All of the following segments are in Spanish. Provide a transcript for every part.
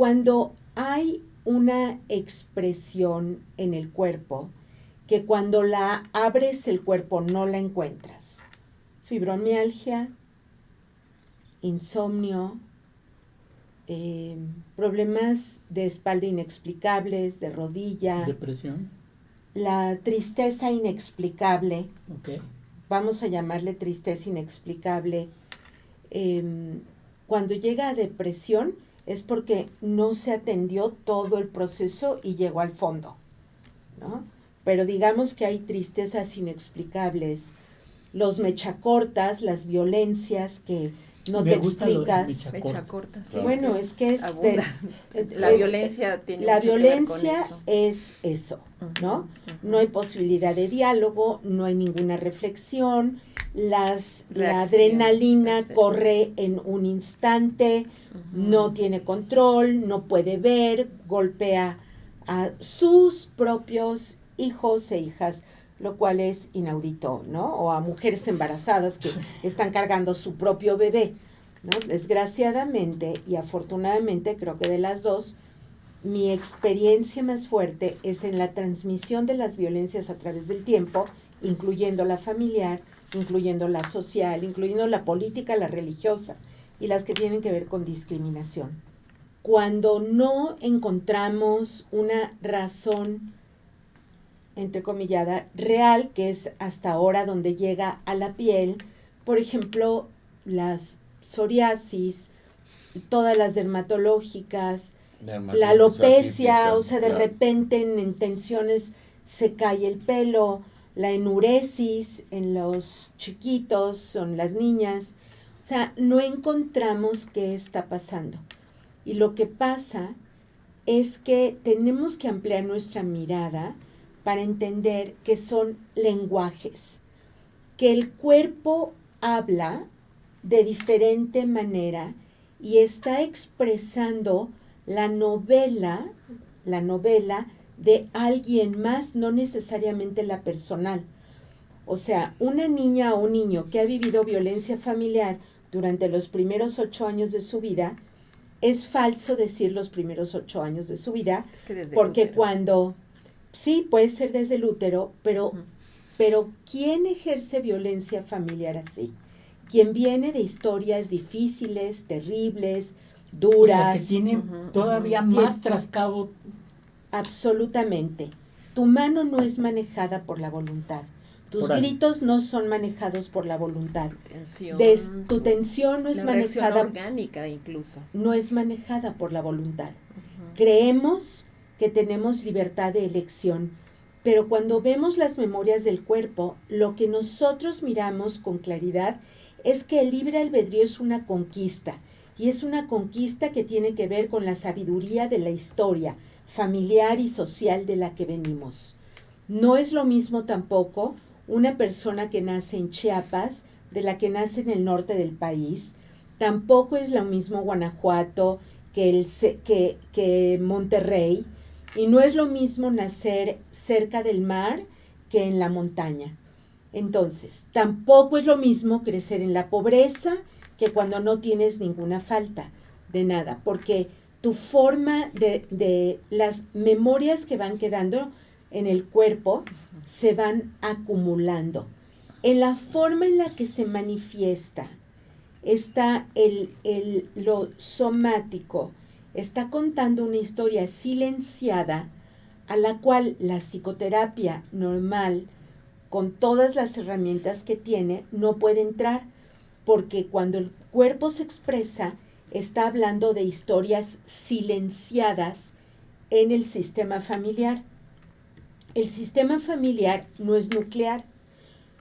cuando hay una expresión en el cuerpo, que cuando la abres el cuerpo no la encuentras. Fibromialgia, insomnio, problemas de espalda inexplicables, de rodilla. Depresión. La tristeza inexplicable. Okay. Vamos a llamarle tristeza inexplicable. Cuando llega a depresión es porque no se atendió todo el proceso y llegó al fondo, ¿no? Pero digamos que hay tristezas inexplicables, los mechacortas, las violencias que no te explicas. Mechacortas. Sí. Bueno, es que la violencia tiene la mucho violencia que ver con eso. es eso, ¿no? No hay posibilidad de diálogo, no hay ninguna reflexión, la adrenalina corre en un instante, no tiene control, no puede ver, golpea a sus propios hijos e hijas, lo cual es inaudito, ¿no? O a mujeres embarazadas que están cargando su propio bebé, ¿no? Desgraciadamente y afortunadamente, creo que de las dos, mi experiencia más fuerte es en la transmisión de las violencias a través del tiempo, incluyendo la familiar, incluyendo la social, incluyendo la política, la religiosa y las que tienen que ver con discriminación. Cuando no encontramos una razón entrecomillada, real, que es hasta ahora donde llega a la piel, por ejemplo, las psoriasis, todas las dermatológicas, la alopecia, o sea, de repente en tensiones se cae el pelo, la enuresis en los chiquitos, en las niñas, o sea, no encontramos qué está pasando. Y lo que pasa es que tenemos que ampliar nuestra mirada para entender que son lenguajes, que el cuerpo habla de diferente manera y está expresando la novela de alguien más, no necesariamente la personal. O sea, una niña o un niño que ha vivido violencia familiar durante los primeros 8 años de su vida, es falso decir los primeros 8 años de su vida, porque cuando... Sí, puede ser desde el útero, pero ¿quién ejerce violencia familiar así? Quien viene de historias difíciles, terribles, duras. O sea, que tiene todavía más trascabo. Absolutamente. Tu mano no es manejada por la voluntad. Tus gritos no son manejados por la voluntad. Tu tensión no es manejada. Orgánica incluso. No es manejada por la voluntad. Creemos que tenemos libertad de elección, pero cuando vemos las memorias del cuerpo, lo que nosotros miramos con claridad es que el libre albedrío es una conquista, y es una conquista que tiene que ver con la sabiduría de la historia familiar y social de la que venimos. No es lo mismo tampoco una persona que nace en Chiapas de la que nace en el norte del país, tampoco es lo mismo Guanajuato que Monterrey, y no es lo mismo nacer cerca del mar que en la montaña. Entonces, tampoco es lo mismo crecer en la pobreza que cuando no tienes ninguna falta de nada, porque tu forma de las memorias que van quedando en el cuerpo se van acumulando. En la forma en la que se manifiesta está lo somático, está contando una historia silenciada a la cual la psicoterapia normal, con todas las herramientas que tiene, no puede entrar, porque cuando el cuerpo se expresa, está hablando de historias silenciadas en el sistema familiar. El sistema familiar no es nuclear.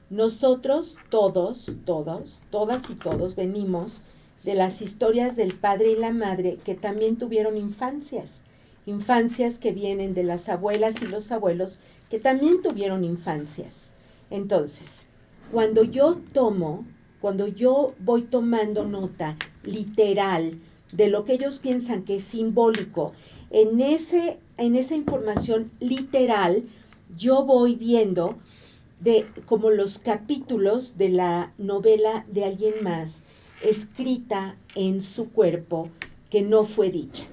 Nosotros todas y todos venimos de las historias del padre y la madre que también tuvieron infancias que vienen de las abuelas y los abuelos que también tuvieron infancias. Entonces, cuando yo voy tomando nota literal de lo que ellos piensan que es simbólico, en esa información literal, yo voy viendo como los capítulos de la novela de alguien más, escrita en su cuerpo, que no fue dicha.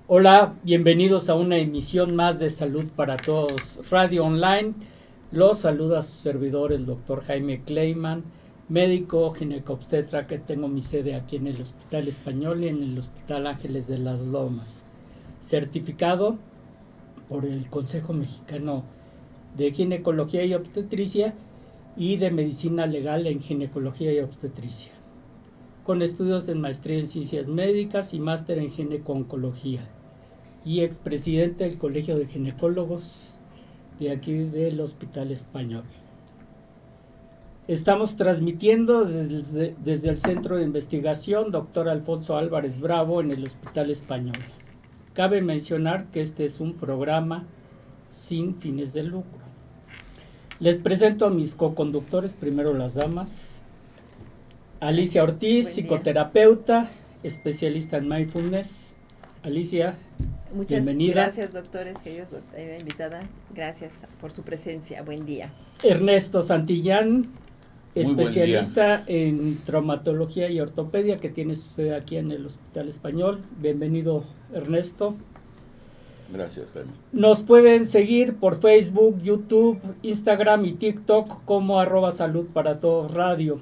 Hola, bienvenidos a una emisión más de Salud para Todos Radio Online. Los saluda su servidor, el doctor Jaime Kleiman, médico ginecobstetra que tengo mi sede aquí en el Hospital Español y en el Hospital Ángeles de las Lomas. Certificado por el Consejo Mexicano de Ginecología y Obstetricia y de Medicina Legal en Ginecología y Obstetricia, con estudios en maestría en Ciencias Médicas y máster en Gineco-Oncología, y expresidente del Colegio de Ginecólogos de aquí del Hospital Español. Estamos transmitiendo desde el Centro de Investigación Dr. Alfonso Álvarez Bravo en el Hospital Español. Cabe mencionar que este es un programa sin fines de lucro. Les presento a mis coconductores, primero las damas. Alicia Ortiz, psicoterapeuta, especialista en mindfulness. Alicia, muchas bienvenida. Gracias, doctores, queridos invitada. Gracias por su presencia. Buen día. Ernesto Santillán, especialista en traumatología y ortopedia, que tiene su sede aquí en el Hospital Español. Bienvenido, Ernesto. Gracias, Jaime. Nos pueden seguir por Facebook, YouTube, Instagram y TikTok como @Salud para Todos Radio,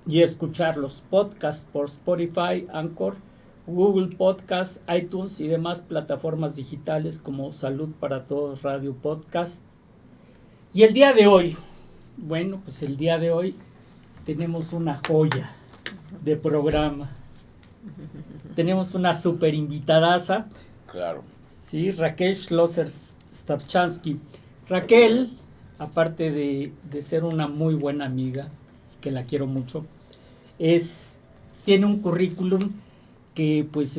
y escuchar los podcasts por Spotify, Anchor, Google Podcast, iTunes y demás plataformas digitales como Salud para Todos Radio Podcast. Y el día de hoy, tenemos una joya de programa. Tenemos una super invitadaza. Claro. Sí, Raquel Schlosser-Stavchansky. Raquel, aparte de ser una muy buena amiga, que la quiero mucho, tiene un currículum que pues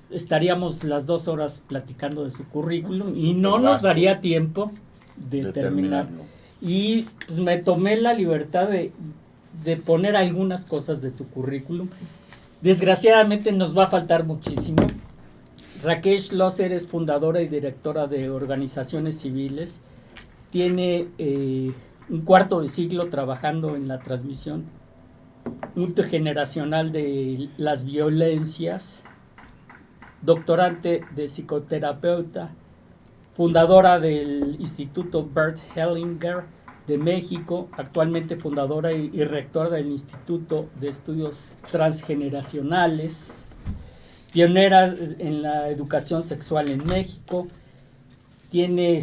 estaríamos las 2 horas platicando de su currículum y no nos daría tiempo de terminar. Y pues me tomé la libertad de poner algunas cosas de tu currículum. Desgraciadamente nos va a faltar muchísimo. Raquel Schlosser es fundadora y directora de organizaciones civiles. Tiene un cuarto de siglo trabajando en la transmisión multigeneracional de las violencias, doctorante de psicoterapeuta, fundadora del Instituto Bert Hellinger de México, actualmente fundadora y rectora del Instituto de Estudios Transgeneracionales, pionera en la educación sexual en México. Tiene,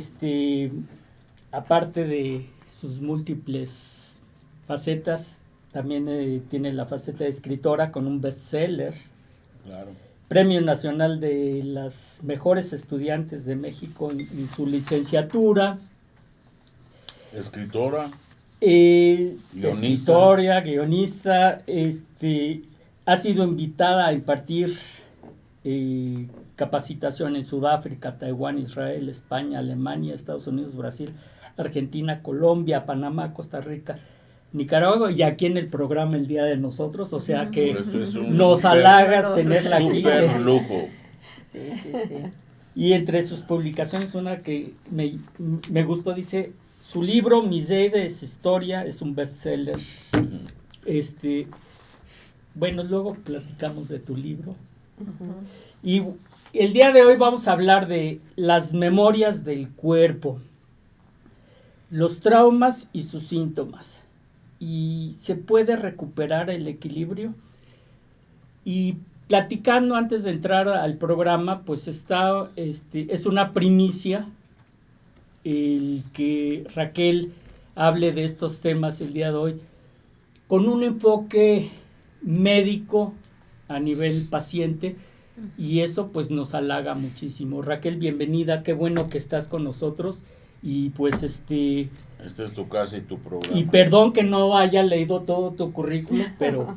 aparte de sus múltiples facetas, también tiene la faceta de escritora con un bestseller. Claro. Premio Nacional de las Mejores Estudiantes de México en su licenciatura. Escritora. Guionista. Ha sido invitada a impartir capacitación en Sudáfrica, Taiwán, Israel, España, Alemania, Estados Unidos, Brasil, Argentina, Colombia, Panamá, Costa Rica, Nicaragua, y aquí en el programa el día de nosotros, o sea que nos halaga tenerla aquí. Super lujo. Sí. Y entre sus publicaciones, una que me gustó, dice, su libro Miseide es historia, es un bestseller. Bueno, luego platicamos de tu libro. Y el día de hoy vamos a hablar de las memorias del cuerpo, los traumas y sus síntomas. Y se puede recuperar el equilibrio. Y platicando antes de entrar al programa, pues es una primicia el que Raquel hable de estos temas el día de hoy con un enfoque médico a nivel paciente, y eso pues nos halaga muchísimo. Raquel, bienvenida, qué bueno que estás con nosotros. Y pues Esta es tu casa y tu programa. Y perdón que no haya leído todo tu currículum, pero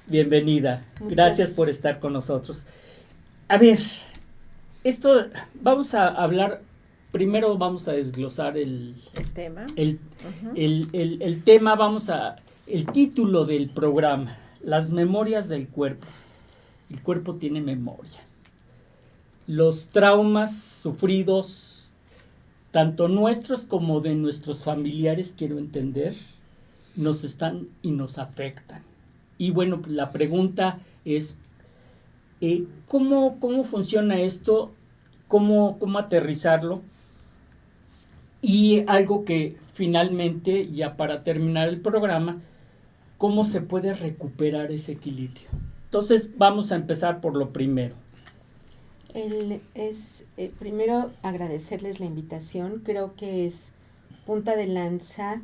bienvenida. Gracias por estar con nosotros. A ver, vamos a hablar, primero vamos a desglosar el tema. El tema, el título del programa, las memorias del cuerpo. El cuerpo tiene memoria. Los traumas sufridos, tanto nuestros como de nuestros familiares, quiero entender, nos están y nos afectan. Y bueno, la pregunta es, ¿Cómo funciona esto? ¿Cómo aterrizarlo? Y algo que finalmente, ya para terminar el programa, ¿cómo se puede recuperar ese equilibrio? Entonces vamos a empezar por lo primero. Primero agradecerles la invitación. Creo que es punta de lanza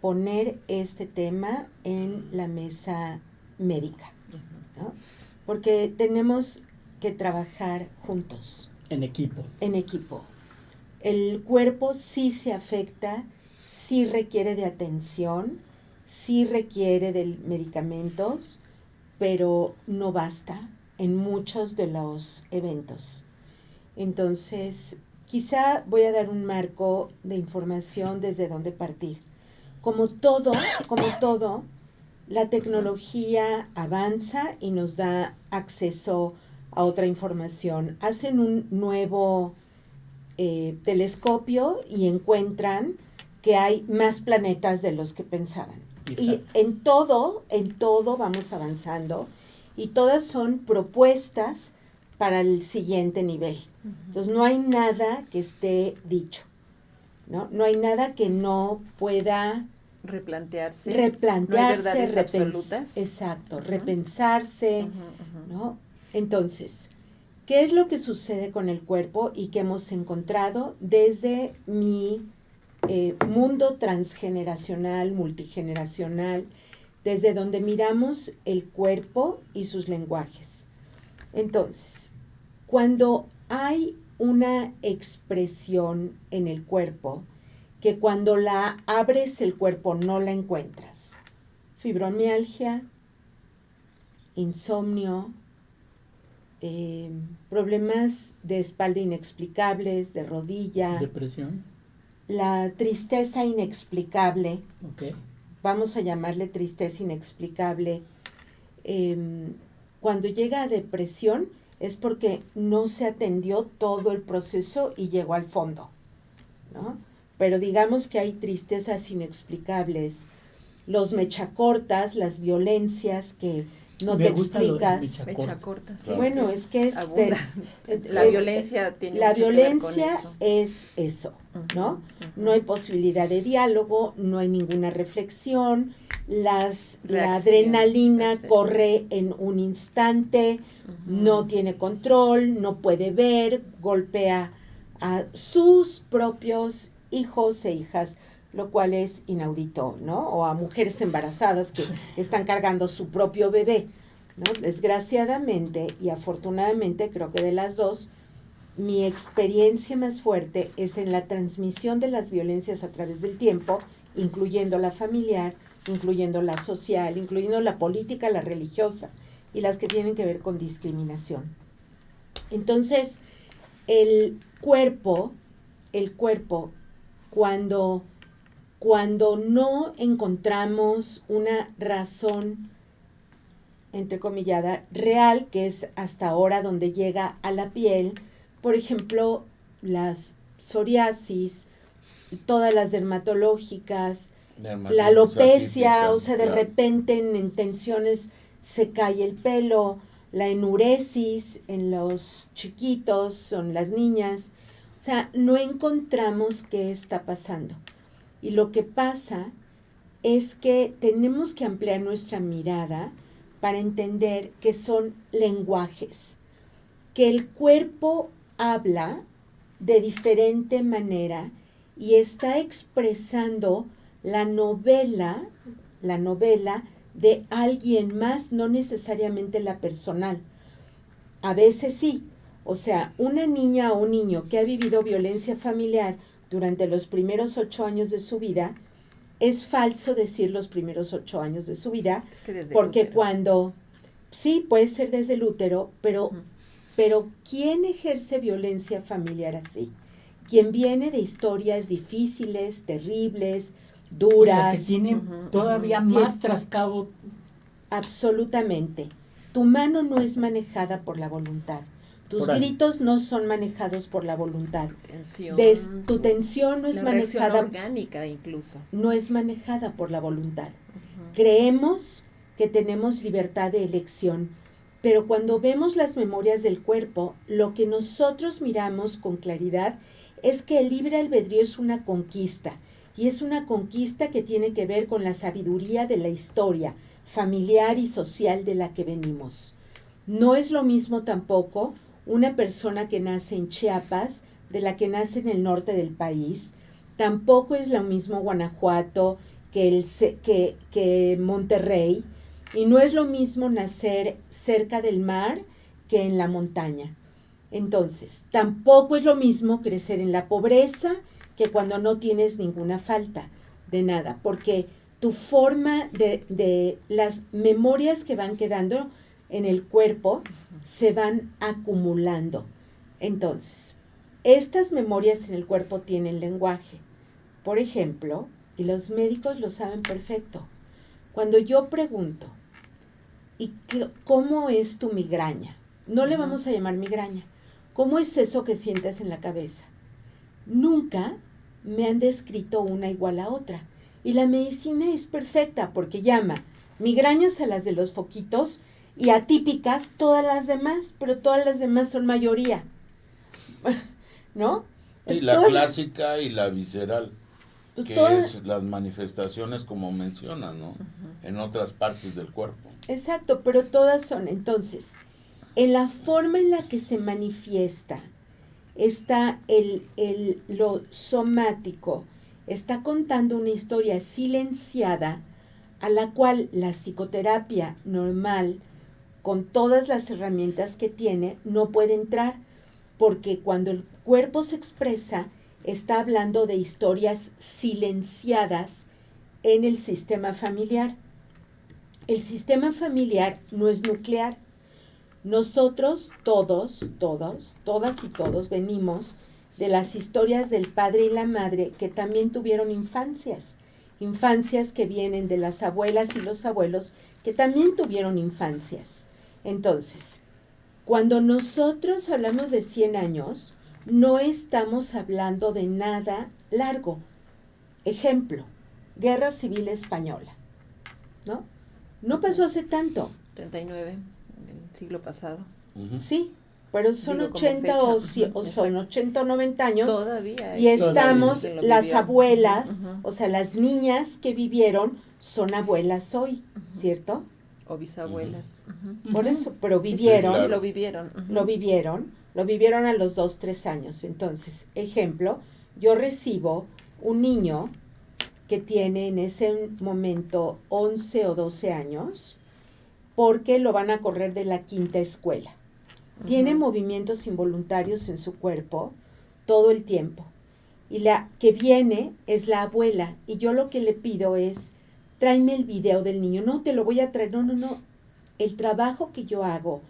poner este tema en la mesa médica, ¿no? Porque tenemos que trabajar juntos. En equipo. En equipo. El cuerpo sí se afecta, sí requiere de atención, sí requiere de medicamentos, pero no basta en muchos de los eventos. Entonces, quizá voy a dar un marco de información desde donde partir. Como todo, la tecnología avanza y nos da acceso a otra información. Hacen un nuevo telescopio y encuentran que hay más planetas de los que pensaban. Exacto. Y en todo vamos avanzando y todas son propuestas para el siguiente nivel. Entonces no hay nada que esté dicho, ¿no? No hay nada que no pueda replantearse, no hay verdades absolutas. Exacto, repensarse, ¿no? Entonces, ¿qué es lo que sucede con el cuerpo y que hemos encontrado desde mi mundo transgeneracional, multigeneracional, desde donde miramos el cuerpo y sus lenguajes? Entonces, cuando hay una expresión en el cuerpo, que cuando la abres el cuerpo no la encuentras, fibromialgia, insomnio, problemas de espalda inexplicables, de rodilla, depresión, la tristeza inexplicable, okay. Vamos a llamarle tristeza inexplicable. Cuando llega a depresión es porque no se atendió todo el proceso y llegó al fondo, ¿no? Pero digamos que hay tristezas inexplicables, los mechacortas, las violencias que no te explicas. Mechacortas. Sí. Bueno, es que la violencia tiene la mucho violencia que ver con es eso, ¿no? No hay posibilidad de diálogo, no hay ninguna reflexión, la adrenalina corre en un instante, no tiene control, no puede ver, golpea a sus propios hijos e hijas, lo cual es inaudito, ¿no? O a mujeres embarazadas que están cargando su propio bebé, ¿no? Desgraciadamente y afortunadamente, creo que de las dos, mi experiencia más fuerte es en la transmisión de las violencias a través del tiempo, incluyendo la familiar, incluyendo la social, incluyendo la política, la religiosa y las que tienen que ver con discriminación. Entonces, el cuerpo, cuando no encontramos una razón, entrecomillada, real, que es hasta ahora donde llega a la piel, por ejemplo, las psoriasis, todas las dermatológicas, la alopecia, o sea, de repente en tensiones se cae el pelo, la enuresis en los chiquitos, en las niñas, o sea, no encontramos qué está pasando. Y lo que pasa es que tenemos que ampliar nuestra mirada para entender que son lenguajes, que el cuerpo habla de diferente manera y está expresando la novela de alguien más, no necesariamente la personal. A veces sí, o sea, una niña o un niño que ha vivido violencia familiar durante los primeros 8 años de su vida, es falso decir los primeros 8 años de su vida, porque cuando, sí, puede ser desde el útero, pero ¿quién ejerce violencia familiar así? Quien viene de historias difíciles, terribles, duras. O sea, que tiene todavía más trascabo. Absolutamente. Tu mano no es manejada por la voluntad. Tus gritos no son manejados por la voluntad. Tu tensión no es manejada. Orgánica incluso. No es manejada por la voluntad. Creemos que tenemos libertad de elección, Pero cuando vemos las memorias del cuerpo, lo que nosotros miramos con claridad es que el libre albedrío es una conquista, y es una conquista que tiene que ver con la sabiduría de la historia familiar y social de la que venimos. No es lo mismo tampoco una persona que nace en Chiapas de la que nace en el norte del país. Tampoco es lo mismo Guanajuato que Monterrey. Y no es lo mismo nacer cerca del mar que en la montaña. Entonces, tampoco es lo mismo crecer en la pobreza que cuando no tienes ninguna falta de nada, porque tu forma de las memorias que van quedando en el cuerpo se van acumulando. Entonces, estas memorias en el cuerpo tienen lenguaje. Por ejemplo, y los médicos lo saben perfecto, cuando yo pregunto, ¿y cómo es tu migraña? No le vamos a llamar migraña. ¿Cómo es eso que sientes en la cabeza? Nunca me han descrito una igual a otra. Y la medicina es perfecta porque llama migrañas a las de los foquitos y atípicas todas las demás, pero todas las demás son mayoría. ¿No? Y la clásica y la visceral, pues que es las manifestaciones como mencionas, ¿no? En otras partes del cuerpo. Exacto, pero todas son. Entonces, en la forma en la que se manifiesta está lo somático, está contando una historia silenciada a la cual la psicoterapia normal, con todas las herramientas que tiene, no puede entrar, porque cuando el cuerpo se expresa, está hablando de historias silenciadas en el sistema familiar. El sistema familiar no es nuclear. Nosotros todas y todos venimos de las historias del padre y la madre que también tuvieron infancias que vienen de las abuelas y los abuelos que también tuvieron infancias. Entonces, cuando nosotros hablamos de 100 años, no estamos hablando de nada largo. Ejemplo, Guerra Civil Española, ¿no? No pasó hace tanto. 39, el siglo pasado. Sí, pero son 80 o son 80 o 90 años. Todavía. Y estamos, las abuelas, uh-huh. O sea, las niñas que vivieron son abuelas hoy, uh-huh. ¿Cierto? O bisabuelas. Uh-huh. Por eso, pero vivieron. Sí, claro. Lo vivieron. Uh-huh. Lo vivieron a los 2, 3 años. Entonces, ejemplo, yo recibo un niño que tiene en ese momento 11 o 12 años, porque lo van a correr de la quinta escuela. Uh-huh. Tiene movimientos involuntarios en su cuerpo todo el tiempo. Y la que viene es la abuela. Y yo lo que le pido es, tráeme el video del niño. No, te lo voy a traer. No. El trabajo que yo hago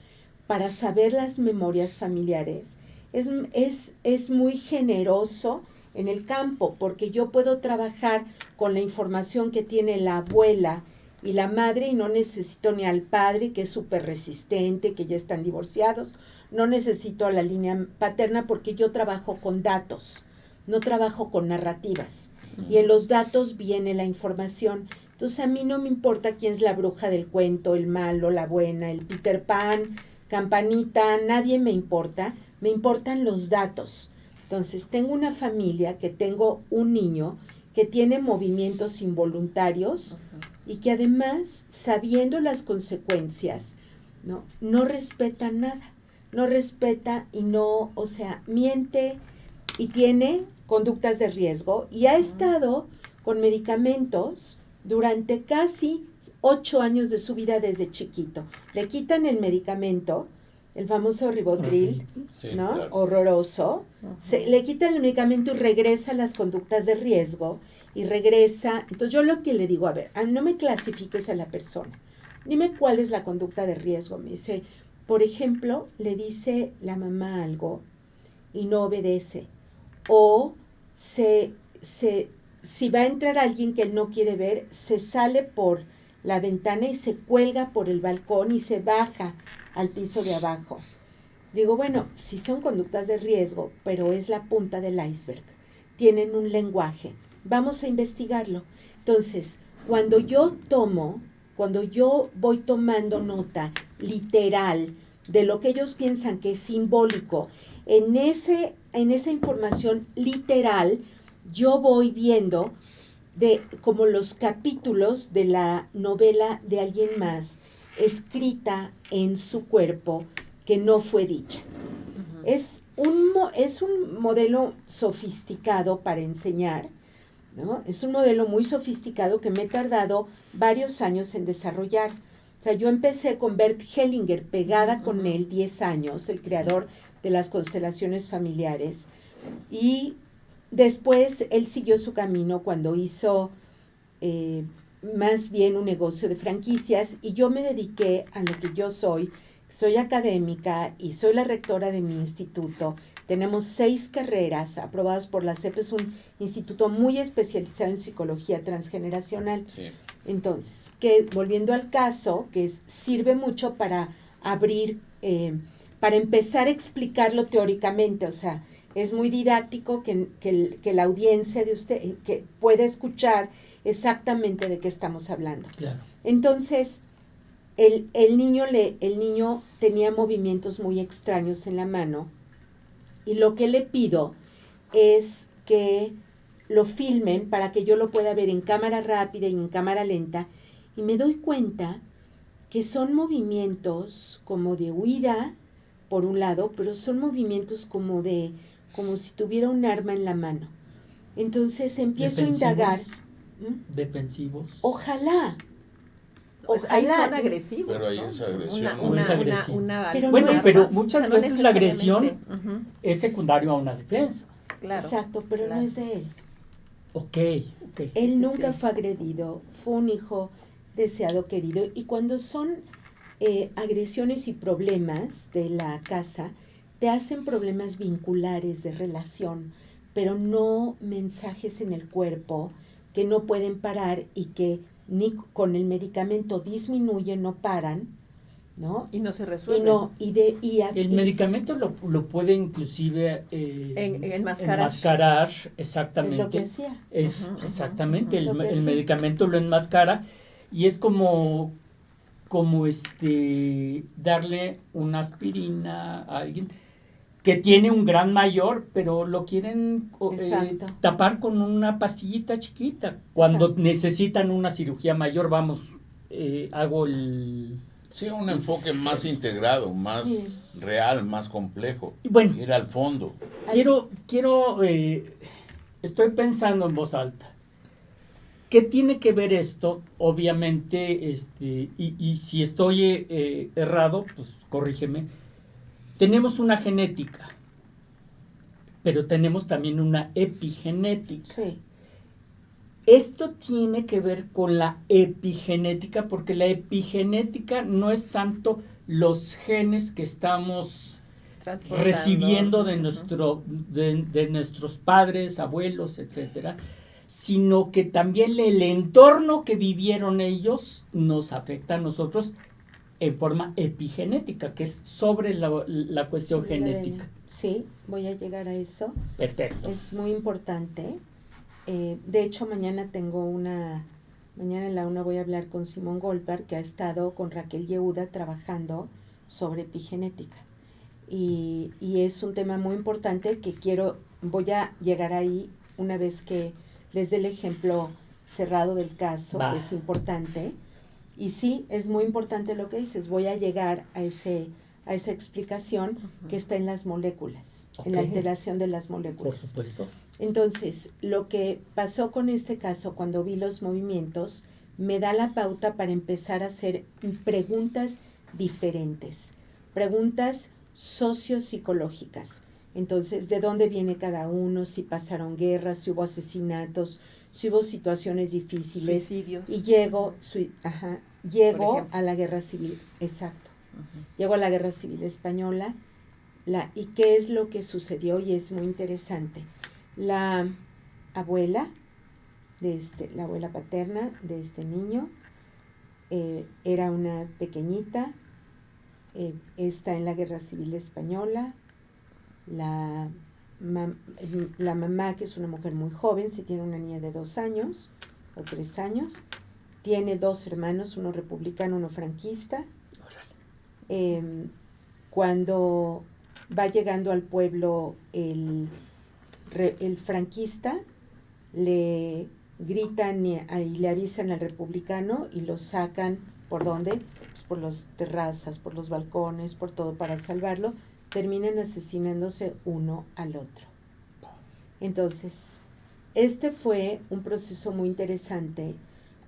para saber las memorias familiares es muy generoso en el campo, porque yo puedo trabajar con la información que tiene la abuela y la madre, y no necesito ni al padre, que es súper resistente, que ya están divorciados, no necesito a la línea paterna, porque yo trabajo con datos, no trabajo con narrativas, y en los datos viene la información. Entonces a mí no me importa quién es la bruja del cuento, el malo, la buena, el Peter Pan, Campanita, nadie me importa, me importan los datos. Entonces tengo una familia que tengo un niño que tiene movimientos involuntarios, y que además, sabiendo las consecuencias, no respeta nada, no respeta y no, o sea, miente y tiene conductas de riesgo, y ha estado con medicamentos durante casi 8 años de su vida desde chiquito. Le quitan el medicamento, el famoso Rivotril, sí, ¿no? Claro. Horroroso. Le quitan el medicamento y regresa a las conductas de riesgo, y regresa. Entonces yo lo que le digo, a ver, no me clasifiques a la persona, dime cuál es la conducta de riesgo. Me dice, por ejemplo, le dice la mamá algo y no obedece, o si va a entrar alguien que él no quiere ver, se sale por la ventana y se cuelga por el balcón y se baja al piso de abajo. Digo, bueno, sí son conductas de riesgo, pero es la punta del iceberg. Tienen un lenguaje. Vamos a investigarlo. Entonces, cuando yo tomo cuando yo voy tomando nota literal de lo que ellos piensan que es simbólico, en esa información literal, yo voy viendo como los capítulos de la novela de alguien más escrita en su cuerpo que no fue dicha. Uh-huh. Es un modelo sofisticado para enseñar, ¿no? Es un modelo muy sofisticado que me he tardado varios años en desarrollar. O sea, yo empecé con Bert Hellinger, pegada uh-huh. con él 10 años, el creador de las constelaciones familiares, y después él siguió su camino cuando hizo más bien un negocio de franquicias, y yo me dediqué a lo que yo soy académica y soy la rectora de mi instituto. Tenemos 6 carreras aprobadas por la CEP, es un instituto muy especializado en psicología transgeneracional. Sí. Entonces, volviendo al caso, sirve mucho para abrir, para empezar a explicarlo teóricamente, o sea, es muy didáctico que la audiencia de usted que pueda escuchar exactamente de qué estamos hablando. Claro. Entonces, el niño tenía movimientos muy extraños en la mano, y lo que le pido es que lo filmen para que yo lo pueda ver en cámara rápida y en cámara lenta, y me doy cuenta que son movimientos como de huida, por un lado, pero son movimientos como si tuviera un arma en la mano. Entonces empiezo a indagar. ¿Defensivos? Ojalá. Pues ahí son agresivos. Pero ahí es agresión. Pero muchas veces la agresión uh-huh. es secundario a una defensa. Claro. Exacto, pero no es de él. Ok. Él nunca fue agredido, fue un hijo deseado, querido, y cuando son agresiones y problemas de la casa, te hacen problemas vinculares de relación, pero no mensajes en el cuerpo que no pueden parar y que ni con el medicamento disminuyen, no paran, ¿no? Y no se resuelven. El medicamento lo puede inclusive enmascarar. Exactamente. Es lo que hacía. Exactamente, el medicamento lo enmascara, y es como darle una aspirina a alguien que tiene un gran mayor, pero lo quieren tapar con una pastillita chiquita. Cuando Exacto. necesitan una cirugía mayor, hago el... Sí, un enfoque más integrado, más real, más complejo. Y bueno, ir al fondo. Estoy pensando en voz alta. ¿Qué tiene que ver esto? Obviamente, y si estoy errado, pues corrígeme. Tenemos una genética, pero tenemos también una epigenética. Sí. Esto tiene que ver con la epigenética, porque la epigenética no es tanto los genes que estamos recibiendo de nuestros padres, abuelos, etcétera, sino que también el entorno que vivieron ellos nos afecta a nosotros en forma epigenética, que es sobre la cuestión genética. Sí, voy a llegar a eso. Perfecto. Es muy importante. De hecho, mañana en la UNA voy a hablar con Simón Goldberg, que ha estado con Raquel Yehuda trabajando sobre epigenética. Y es un tema muy importante que voy a llegar ahí una vez que les dé el ejemplo cerrado del caso, que es importante. Y sí, es muy importante lo que dices. Voy a llegar a esa explicación que está en las moléculas, en la alteración de las moléculas. Por supuesto. Entonces, lo que pasó con este caso, cuando vi los movimientos, me da la pauta para empezar a hacer preguntas diferentes, preguntas sociopsicológicas. Entonces, ¿de dónde viene cada uno? Si pasaron guerras, si hubo asesinatos, si hubo situaciones difíciles. Suicidios. Y llego a la guerra civil, exacto. Uh-huh. Llego a la guerra civil española, y qué es lo que sucedió, y es muy interesante. La abuela la abuela paterna de este niño era una pequeñita, está en la guerra civil española. La mamá, que es una mujer muy joven, si tiene una niña de 2 años o 3 años, tiene 2 hermanos, uno republicano, uno franquista. Cuando va llegando al pueblo el franquista, le gritan y le avisan al republicano y lo sacan, ¿por dónde? Pues por las terrazas, por los balcones, por todo para salvarlo. Terminan asesinándose uno al otro. Entonces, este fue un proceso muy interesante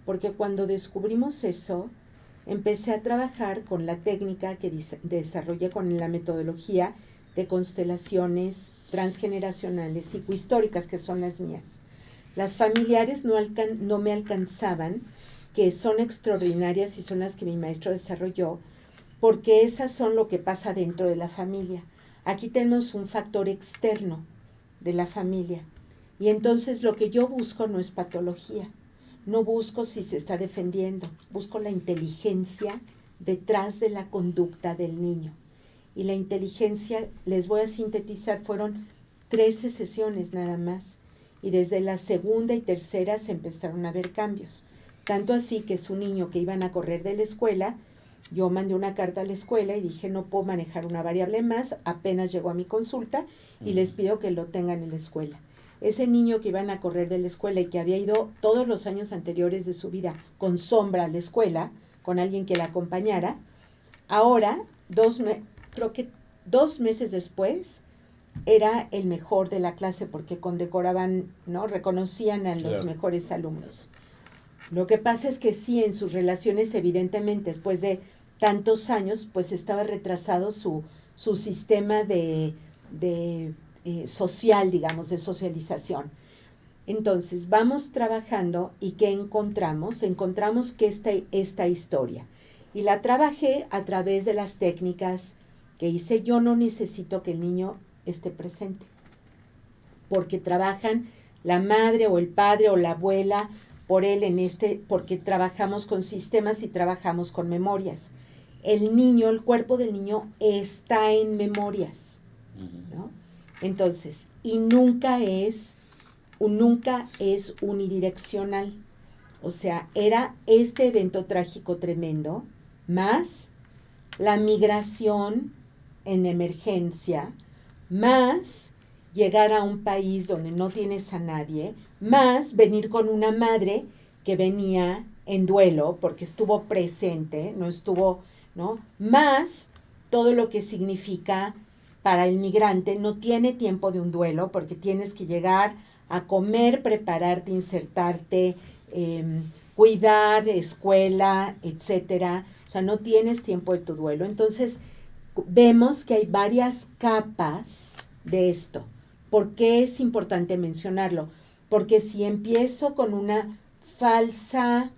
porque cuando descubrimos eso, empecé a trabajar con la técnica que desarrollé con la metodología de constelaciones transgeneracionales psicohistóricas, que son las mías. Las familiares no me alcanzaban, que son extraordinarias y son las que mi maestro desarrolló, porque esas son lo que pasa dentro de la familia. Aquí tenemos un factor externo de la familia. Y entonces lo que yo busco no es patología. No busco si se está defendiendo, busco la inteligencia detrás de la conducta del niño. Y la inteligencia, les voy a sintetizar, fueron 13 sesiones nada más. Y desde la segunda y tercera se empezaron a ver cambios. Tanto así que su niño que iban a correr de la escuela, yo mandé una carta a la escuela y dije, no puedo manejar una variable más, apenas llegó a mi consulta y les pido que lo tengan en la escuela. Ese niño que iban a correr de la escuela y que había ido todos los años anteriores de su vida con sombra a la escuela, con alguien que la acompañara, ahora, creo que 2 meses después, era el mejor de la clase porque condecoraban, ¿no? Reconocían a los mejores alumnos. Lo que pasa es que sí, en sus relaciones, evidentemente, después de tantos años, pues estaba retrasado su sistema social, digamos, de socialización. Entonces, vamos trabajando y ¿qué encontramos? Encontramos que esta historia. Y la trabajé a través de las técnicas que hice. Yo no necesito que el niño esté presente, porque trabajan la madre o el padre o la abuela por él porque trabajamos con sistemas y trabajamos con memorias. El niño, el cuerpo del niño está en memorias, ¿no? Entonces, y nunca es unidireccional. O sea, era este evento trágico tremendo, más la migración en emergencia, más llegar a un país donde no tienes a nadie, más venir con una madre que venía en duelo porque estuvo presente, ¿no? Más todo lo que significa para el migrante, no tiene tiempo de un duelo porque tienes que llegar a comer, prepararte, insertarte, cuidar, escuela, etcétera. O sea, no tienes tiempo de tu duelo. Entonces, vemos que hay varias capas de esto. ¿Por qué es importante mencionarlo? Porque si empiezo con una falsa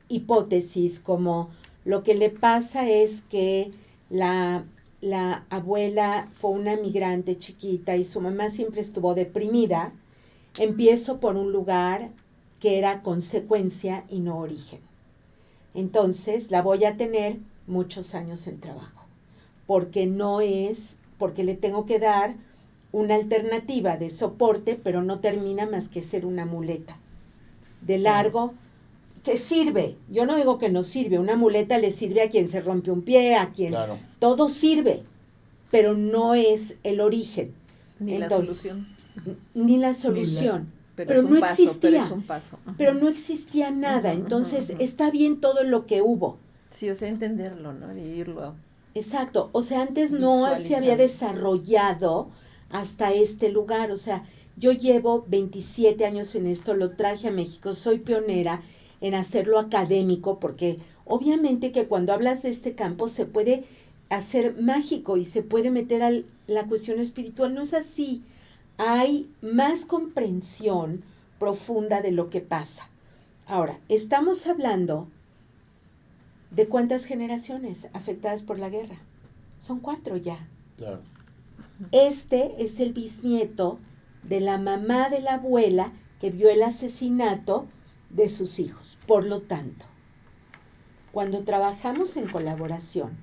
hipótesis, como lo que le pasa es que la abuela fue una migrante chiquita y su mamá siempre estuvo deprimida, empiezo por un lugar que era consecuencia y no origen. Entonces la voy a tener muchos años en trabajo, porque le tengo que dar una alternativa de soporte, pero no termina más que ser una muleta de largo, que sirve. Yo no digo que no sirve, una muleta le sirve a quien se rompe un pie, a quien... Claro. Todo sirve, pero no es el origen. Ni la solución. Ni la solución. Pero no existía. Pero es un paso. Pero no existía nada, entonces está bien todo lo que hubo. Sí, o sea, entenderlo, ¿no? Y irlo. Exacto, o sea, antes no se había desarrollado hasta este lugar, o sea, yo llevo 27 años en esto, lo traje a México, soy pionera en hacerlo académico, porque obviamente que cuando hablas de este campo se puede hacer mágico y se puede meter a la cuestión espiritual, no es así, hay más comprensión profunda de lo que pasa. Ahora, estamos hablando de cuántas generaciones afectadas por la guerra. Son 4 ya. Claro. Este es el bisnieto de la mamá de la abuela que vio el asesinato de sus hijos. Por lo tanto, cuando trabajamos en colaboración,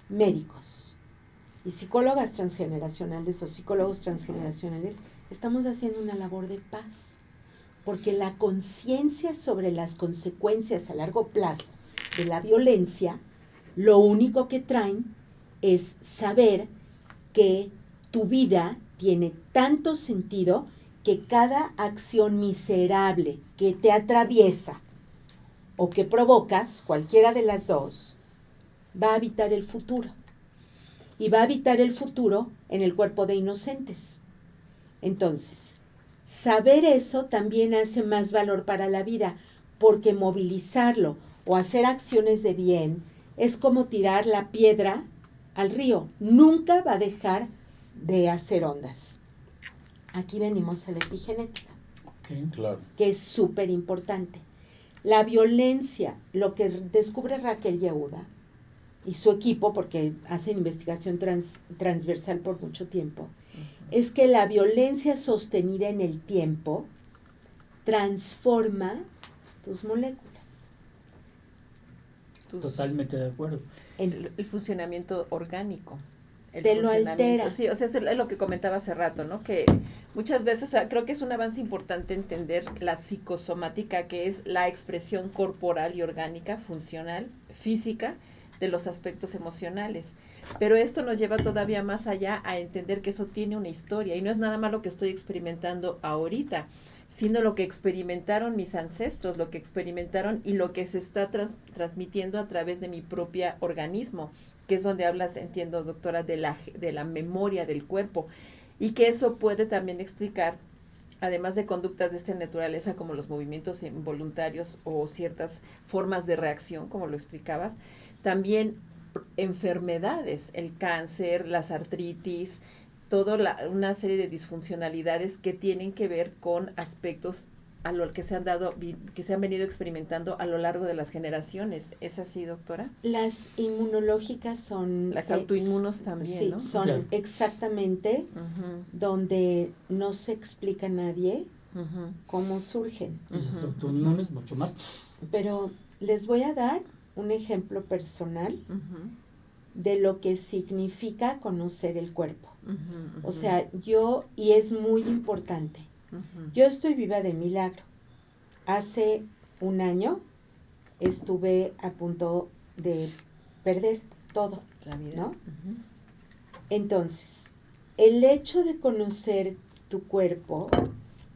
médicos y psicólogas transgeneracionales o psicólogos transgeneracionales, estamos haciendo una labor de paz. porque la conciencia sobre las consecuencias a largo plazo de la violencia, lo único que traen es saber que tu vida tiene tanto sentido que cada acción miserable que te atraviesa o que provocas, cualquiera de las dos, va a habitar el futuro. Y va a habitar el futuro en el cuerpo de inocentes. Entonces, saber eso también hace más valor para la vida, porque movilizarlo o hacer acciones de bien es como tirar la piedra al río. Nunca va a dejar de hacer ondas. Aquí venimos a la epigenética, Claro. que es súper importante. La violencia, lo que descubre Raquel Yehuda y su equipo, porque hacen investigación transversal por mucho tiempo, es que la violencia sostenida en el tiempo transforma tus moléculas. Totalmente de acuerdo. El funcionamiento orgánico. Te lo altera. Sí, o sea, es lo que comentaba hace rato, ¿no? Que muchas veces, o sea, creo que es un avance importante entender la psicosomática, que es la expresión corporal y orgánica, funcional, física, de los aspectos emocionales. Pero esto nos lleva todavía más allá a entender que eso tiene una historia y no es nada más lo que estoy experimentando ahorita, sino lo que experimentaron mis ancestros, lo que experimentaron y lo que se está transmitiendo a través de mi propio organismo, que es donde hablas, entiendo, doctora, de la memoria del cuerpo, y que eso puede también explicar, además de conductas de esta naturaleza como los movimientos involuntarios o ciertas formas de reacción, como lo explicabas, también enfermedades, el cáncer, las artritis, una serie de disfuncionalidades que tienen que ver con aspectos a lo que se han venido experimentando a lo largo de las generaciones. ¿Es así, doctora? Las inmunológicas son... Las autoinmunos también, sí, ¿no? son Claro. exactamente donde no se explica a nadie Ujú. cómo surgen. Y las autoinmunes mucho más. Pero les voy a dar un ejemplo personal Ujú. de lo que significa conocer el cuerpo. Ujú, O ujú. sea, y es muy importante, Ujú. yo estoy viva de milagro. Hace un año estuve a punto de perder todo, La vida. ¿no? Ujú. Entonces, el hecho de conocer tu cuerpo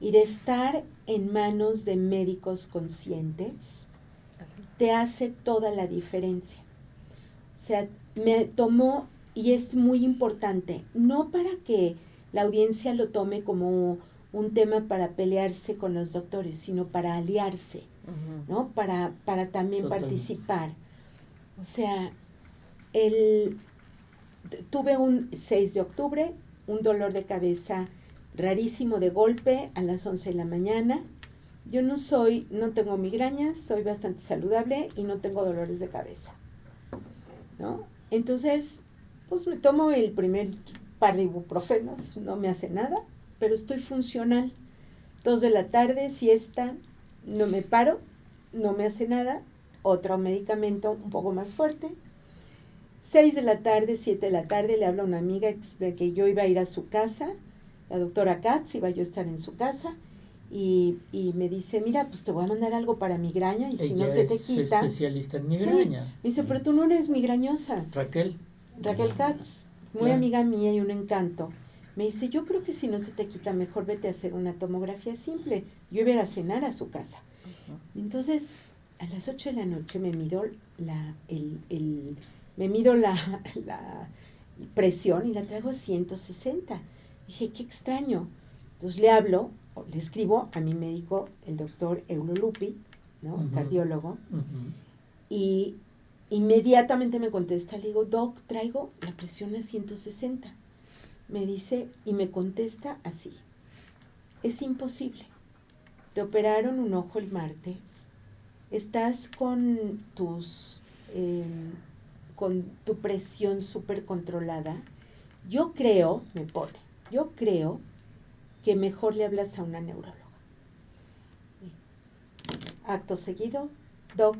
y de estar en manos de médicos conscientes Así. te hace toda la diferencia. O sea, me tomó, y es muy importante, no para que la audiencia lo tome como un tema para pelearse con los doctores, sino para aliarse, Ujú. ¿no? Para también Totalmente. participar. O sea, tuve un 6 de octubre, un dolor de cabeza rarísimo de golpe a las 11 de la mañana. Yo no tengo migrañas, soy bastante saludable y no tengo dolores de cabeza, ¿no? Entonces, pues me tomo el primer par de ibuprofenos, no me hace nada, pero estoy funcional. 2 de la tarde, siesta, no me paro, no me hace nada, otro medicamento un poco más fuerte. 6 de la tarde, 7 de la tarde, le hablo a una amiga que yo iba a ir a su casa, la doctora Katz, iba yo a estar en su casa, y me dice, mira, pues te voy a mandar algo para migraña, y si no Ella se te es quita... especialista en Sí, migraña. me dice, pero tú no eres migrañosa. Raquel. Raquel Katz, muy Claro. amiga mía y un encanto. Me dice, yo creo que si no se te quita, mejor vete a hacer una tomografía simple. Yo iba a ir a cenar a su casa. Entonces, a las 8 de la noche me mido la presión y la traigo a 160. Dije, qué extraño. Entonces le escribo a mi médico, el doctor Eulo Lupi, ¿no? Ujú. Cardiólogo, Ujú. y inmediatamente me contesta, le digo, doc, traigo la presión a 160. Me dice, y me contesta así, es imposible. Te operaron un ojo el martes, estás con con tu presión súper controlada. Yo creo que mejor le hablas a una neuróloga. Acto seguido, doc,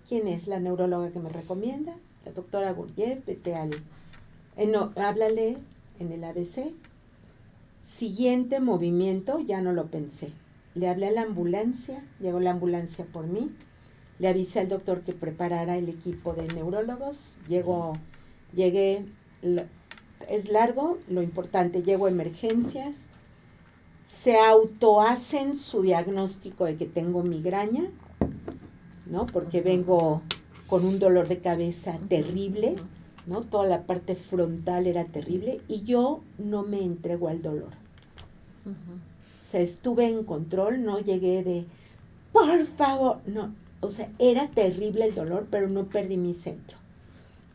¿quién es la neuróloga que me recomienda? La doctora Guriev, vete háblale en el ABC. Siguiente movimiento, ya no lo pensé. le hablé a la ambulancia, llegó la ambulancia por mí, le avisé al doctor que preparara el equipo de neurólogos, llegué, es largo, lo importante, llego a emergencias, se autohacen su diagnóstico de que tengo migraña, ¿no? Porque vengo con un dolor de cabeza terrible, ¿no? Toda la parte frontal era terrible y yo no me entrego al dolor. O sea, estuve en control, no llegué de, por favor, no. O sea, era terrible el dolor, pero no perdí mi centro.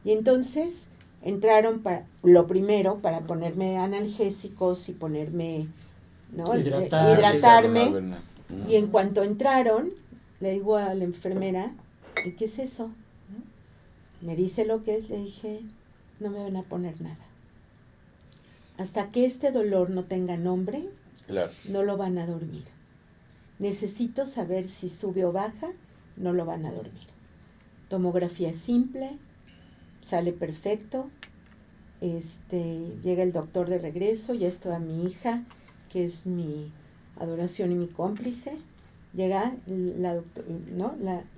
Y entonces entraron lo primero para ponerme analgésicos y ponerme, ¿no? Hidratarme. Y en cuanto entraron, le digo a la enfermera, ¿y qué es eso? ¿No? Me dice lo que es, le dije, no me van a poner nada. Hasta que este dolor no tenga nombre, claro, no lo van a dormir. Necesito saber si sube o baja, no lo van a dormir. Tomografía simple, sale perfecto. Llega el doctor de regreso, ya estaba mi hija, que es mi adoración y mi cómplice. Llega la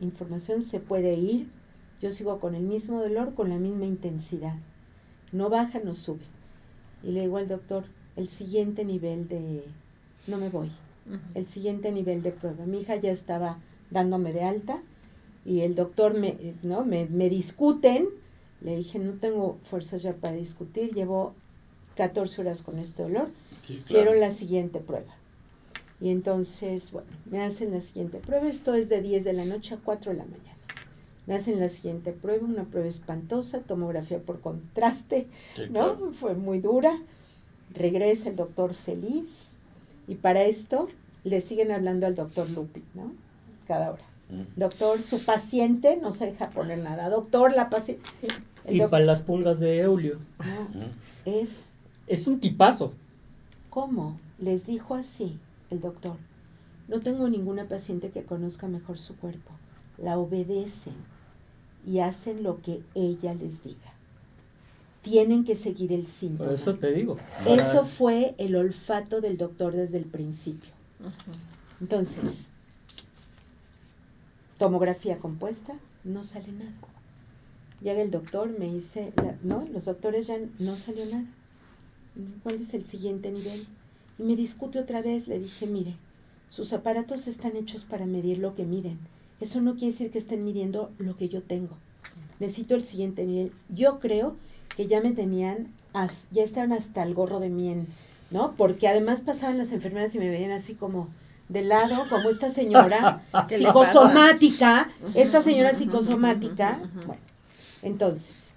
información, se puede ir. Yo sigo con el mismo dolor, con la misma intensidad. No baja, no sube. Y le digo al doctor, el siguiente nivel no me voy. El siguiente nivel de prueba. Mi hija ya estaba dándome de alta y el doctor me discuten. Le dije, no tengo fuerzas ya para discutir, llevo 14 horas con este dolor, sí, claro, quiero la siguiente prueba. Y entonces, bueno, me hacen la siguiente prueba, esto es de 10 de la noche a 4 de la mañana. Me hacen la siguiente prueba, una prueba espantosa, tomografía por contraste, sí, ¿no? Claro. Fue muy dura. Regresa el doctor feliz y para esto le siguen hablando al doctor Lupi, ¿no? Cada hora. Doctor, su paciente no se deja poner nada. Doctor, la paciente. Y para las pulgas de Eulio. No, es un tipazo. ¿Cómo? Les dijo así el doctor. No tengo ninguna paciente que conozca mejor su cuerpo. La obedecen y hacen lo que ella les diga. Tienen que seguir el síntoma. Por eso te digo. Eso fue el olfato del doctor desde el principio. Entonces, tomografía compuesta, no sale nada. Llega el doctor, me dice, los doctores ya no salió nada. ¿Cuál es el siguiente nivel? Y me discute otra vez, le dije, mire, sus aparatos están hechos para medir lo que miden. Eso no quiere decir que estén midiendo lo que yo tengo. Necesito el siguiente nivel. Yo creo que ya me tenían, ya estaban hasta el gorro de mí, ¿no? Porque además pasaban las enfermeras y me veían así como de lado, como esta señora psicosomática, bueno, entonces,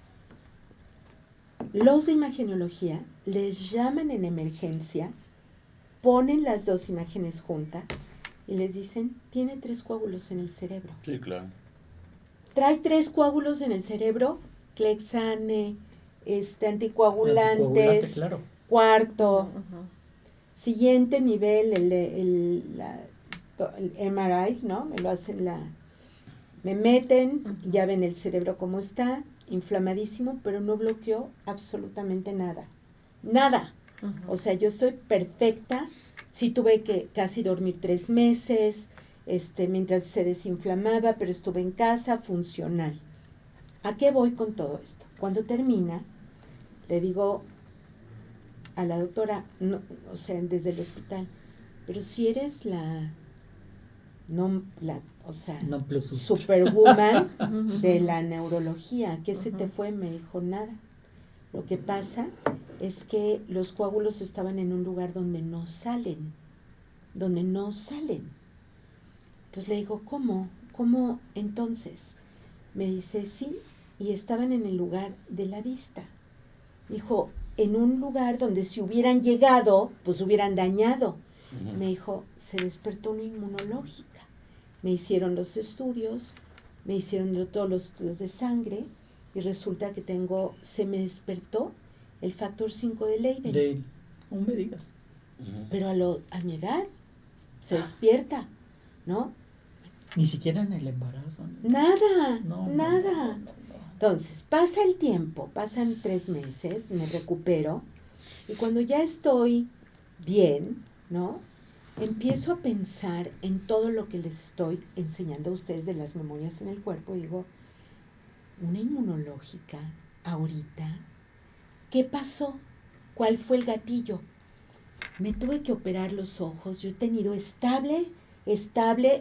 los de imagenología les llaman en emergencia, ponen las dos imágenes juntas y les dicen, tiene 3 coágulos en el cerebro. Sí, claro. Trae 3 coágulos en el cerebro, Clexane, anticoagulantes, claro. Cuarto. Siguiente nivel, el MRI, ¿no? Me lo hacen me meten, ya ven el cerebro cómo está, inflamadísimo, pero no bloqueó absolutamente nada. Nada. O sea, yo estoy perfecta. Sí tuve que casi dormir 3 meses, mientras se desinflamaba, pero estuve en casa, funcional. ¿A qué voy con todo esto? Cuando termina, le digo a la doctora, no, o sea, desde el hospital, pero si eres superwoman de la neurología, ¿qué se te fue? Me dijo, nada. Lo que pasa es que los coágulos estaban en un lugar donde no salen. Entonces le digo, ¿cómo? ¿Cómo entonces? Me dice, sí, y estaban en el lugar de la vista. Dijo, en un lugar donde si hubieran llegado, pues hubieran dañado. Me dijo, se despertó una inmunológica. Me hicieron los estudios, me hicieron todos los estudios de sangre y resulta que se me despertó el factor 5 de Leiden. No me digas. Pero a mi edad se despierta, ¿no? Ni siquiera en el embarazo. Nada. No. Entonces, pasa el tiempo, pasan 3 meses, me recupero, y cuando ya estoy bien, ¿no? empiezo a pensar en todo lo que les estoy enseñando a ustedes de las memorias en el cuerpo. Digo, una inmunológica, ahorita, ¿qué pasó? ¿Cuál fue el gatillo? Me tuve que operar los ojos. Yo he tenido estable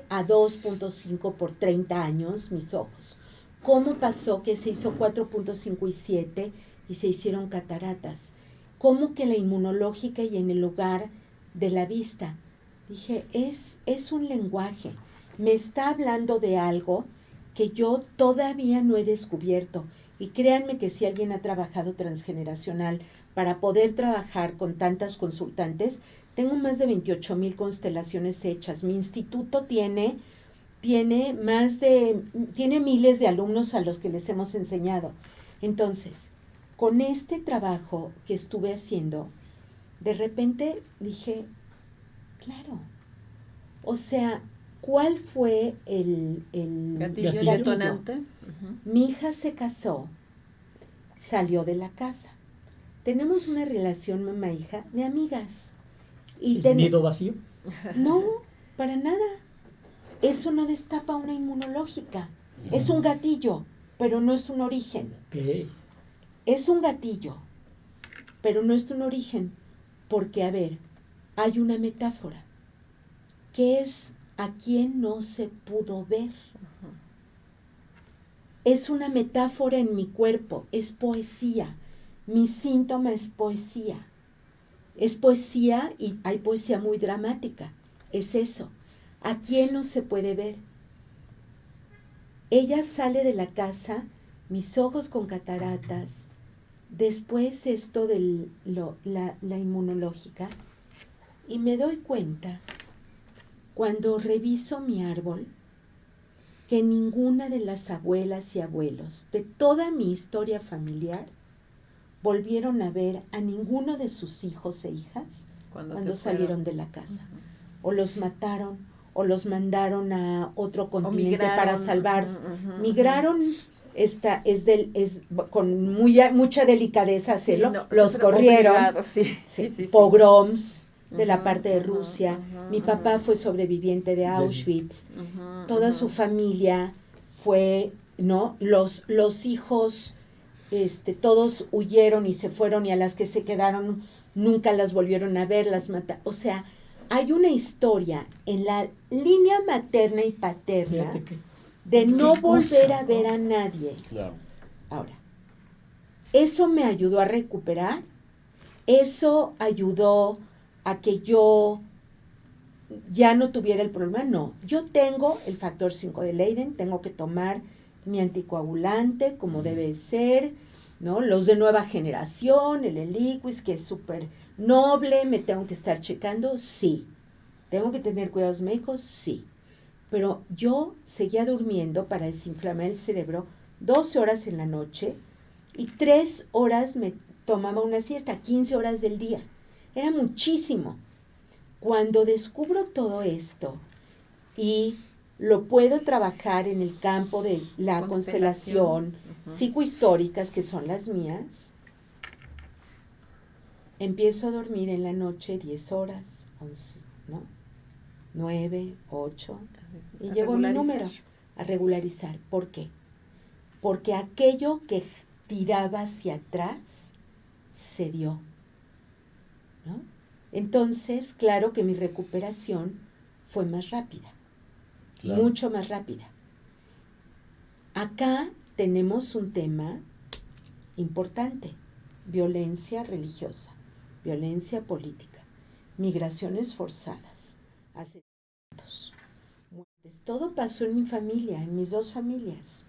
a 2.5 por 30 años mis ojos. ¿Cómo pasó que se hizo 4.5 y 7 y se hicieron cataratas? ¿Cómo que la inmunológica y en el lugar de la vista? Dije, es un lenguaje. Me está hablando de algo que yo todavía no he descubierto. Y créanme que si alguien ha trabajado transgeneracional para poder trabajar con tantas consultantes, tengo más de 28,000 constelaciones hechas. Mi instituto tiene miles de alumnos a los que les hemos enseñado. Entonces, con este trabajo que estuve haciendo, de repente dije, claro, o sea, ¿cuál fue el gatillo gatillo? detonante? Mi hija se casó, salió de la casa. Tenemos una relación mamá-hija de amigas. ¿El nido vacío? No, para nada. Eso no destapa una inmunológica. Es un gatillo, pero no es un origen. Okay. Es un gatillo, pero no es un origen. Porque, a ver, hay una metáfora. ¿Qué es a quien no se pudo ver? Es una metáfora en mi cuerpo, es poesía. Mi síntoma es poesía. Es poesía y hay poesía muy dramática. Es eso. ¿A quién no se puede ver? Ella sale de la casa, mis ojos con cataratas, después esto de la inmunológica, y me doy cuenta, cuando reviso mi árbol, que ninguna de las abuelas y abuelos de toda mi historia familiar volvieron a ver a ninguno de sus hijos e hijas cuando salieron de la casa. O los mataron, o los mandaron a otro continente para salvarse. Migraron, con mucha delicadeza hacerlo, los corrieron, obligado, sí. pogroms de la parte de Rusia. Mi papá fue sobreviviente de Auschwitz. Toda su familia fue, ¿no? Los hijos, todos huyeron y se fueron, y a las que se quedaron nunca las volvieron a ver, las mataron. O sea, hay una historia en la línea materna y paterna de no volver a ver a nadie. Claro. Ahora, eso me ayudó a recuperar, eso ayudó a que yo ya no tuviera el problema. No, yo tengo el factor 5 de Leiden, tengo que tomar mi anticoagulante como debe ser, ¿no? Los de nueva generación, el Eliquis, que es súper noble, me tengo que estar checando, sí. ¿Tengo que tener cuidados médicos? Sí. Pero yo seguía durmiendo para desinflamar el cerebro 12 horas en la noche y 3 horas me tomaba una siesta, 15 horas del día. Era muchísimo. Cuando descubro todo esto y lo puedo trabajar en el campo de la constelación, psicohistóricas, que son las mías, empiezo a dormir en la noche 10 horas, 11, ¿no? 9, 8, y llego a mi número, a regularizar. ¿Por qué? Porque aquello que tiraba hacia atrás se dio, ¿no? Entonces, claro que mi recuperación fue más rápida, claro, mucho más rápida. Acá tenemos un tema importante: violencia religiosa, violencia política, migraciones forzadas, asesinatos, muertes. Todo pasó en mi familia, en mis dos familias,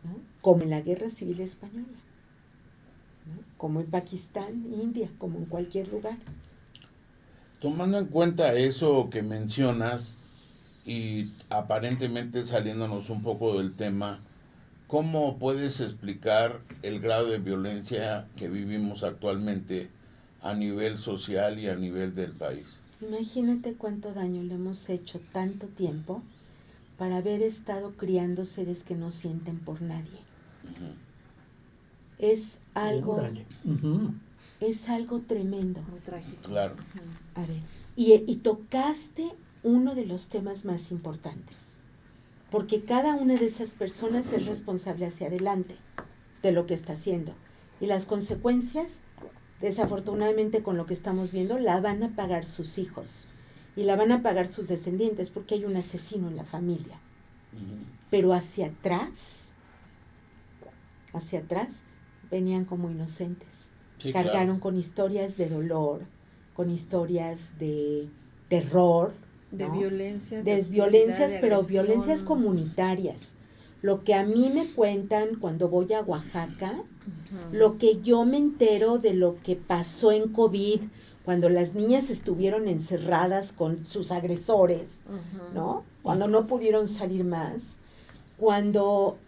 ¿no? Como en la Guerra Civil Española, ¿no? Como en Pakistán, India, como en cualquier lugar. Tomando en cuenta eso que mencionas y aparentemente saliéndonos un poco del tema, ¿cómo puedes explicar el grado de violencia que vivimos actualmente a nivel social y a nivel del país? Imagínate cuánto daño le hemos hecho tanto tiempo para haber estado criando seres que no sienten por nadie. Es algo es algo tremendo. Muy trágico. Claro. Ujú. A ver, y tocaste uno de los temas más importantes, porque cada una de esas personas es responsable hacia adelante de lo que está haciendo. Y las consecuencias, desafortunadamente con lo que estamos viendo, la van a pagar sus hijos y la van a pagar sus descendientes porque hay un asesino en la familia. Ujú. Pero hacia atrás, venían como inocentes. Sí, Cargaron claro. con historias de dolor, con historias de terror, De ¿no? violencia, De hostilidad, violencias, de pero agresión. violencias comunitarias. Lo que a mí me cuentan cuando voy a Oaxaca, Ujú. lo que yo me entero de lo que pasó en COVID, cuando las niñas estuvieron encerradas con sus agresores, Ujú. ¿no? Cuando no pudieron salir más, cuando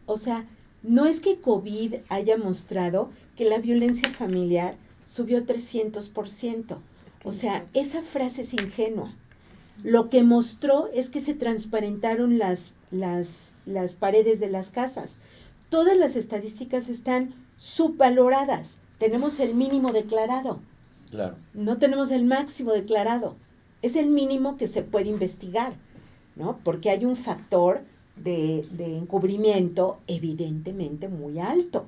o sea, no es que COVID haya mostrado que la violencia familiar subió 300%. Es que O ni sea, se- esa frase es ingenua. Lo que mostró es que se transparentaron las paredes de las casas. Todas las estadísticas están subvaloradas. Tenemos el mínimo declarado, Claro. no tenemos el máximo declarado. Es el mínimo que se puede investigar, ¿no? Porque hay un factor de encubrimiento evidentemente muy alto.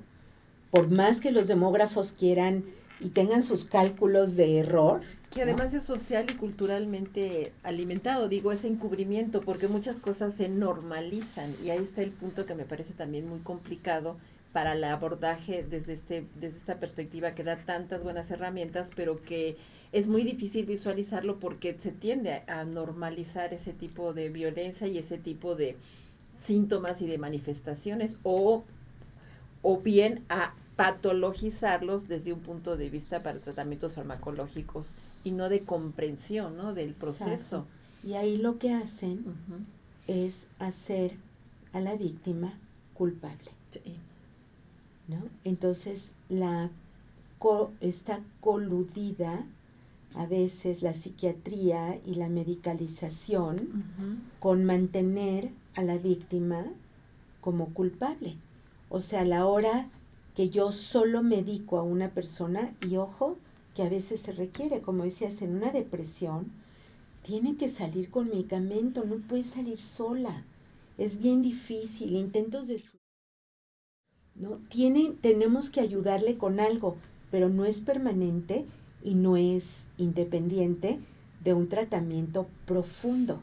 Por más que los demógrafos quieran y tengan sus cálculos de error, Que además es social y culturalmente alimentado, digo, ese encubrimiento, porque muchas cosas se normalizan y ahí está el punto que me parece también muy complicado para el abordaje desde esta perspectiva que da tantas buenas herramientas, pero que es muy difícil visualizarlo porque se tiende a normalizar ese tipo de violencia y ese tipo de síntomas y de manifestaciones o bien a patologizarlos desde un punto de vista para tratamientos farmacológicos y no de comprensión, ¿no? Del proceso. Exacto. Y ahí lo que hacen Ujú. es hacer a la víctima culpable, Sí. ¿no? Entonces está coludida a veces la psiquiatría y la medicalización Ujú. con mantener a la víctima como culpable. O sea, a la hora que yo solo medico a una persona, y ojo, que a veces se requiere, como decías, en una depresión, tiene que salir con medicamento, no puede salir sola. Es bien difícil, intentos de ¿no? Tenemos que ayudarle con algo, pero no es permanente y no es independiente de un tratamiento profundo.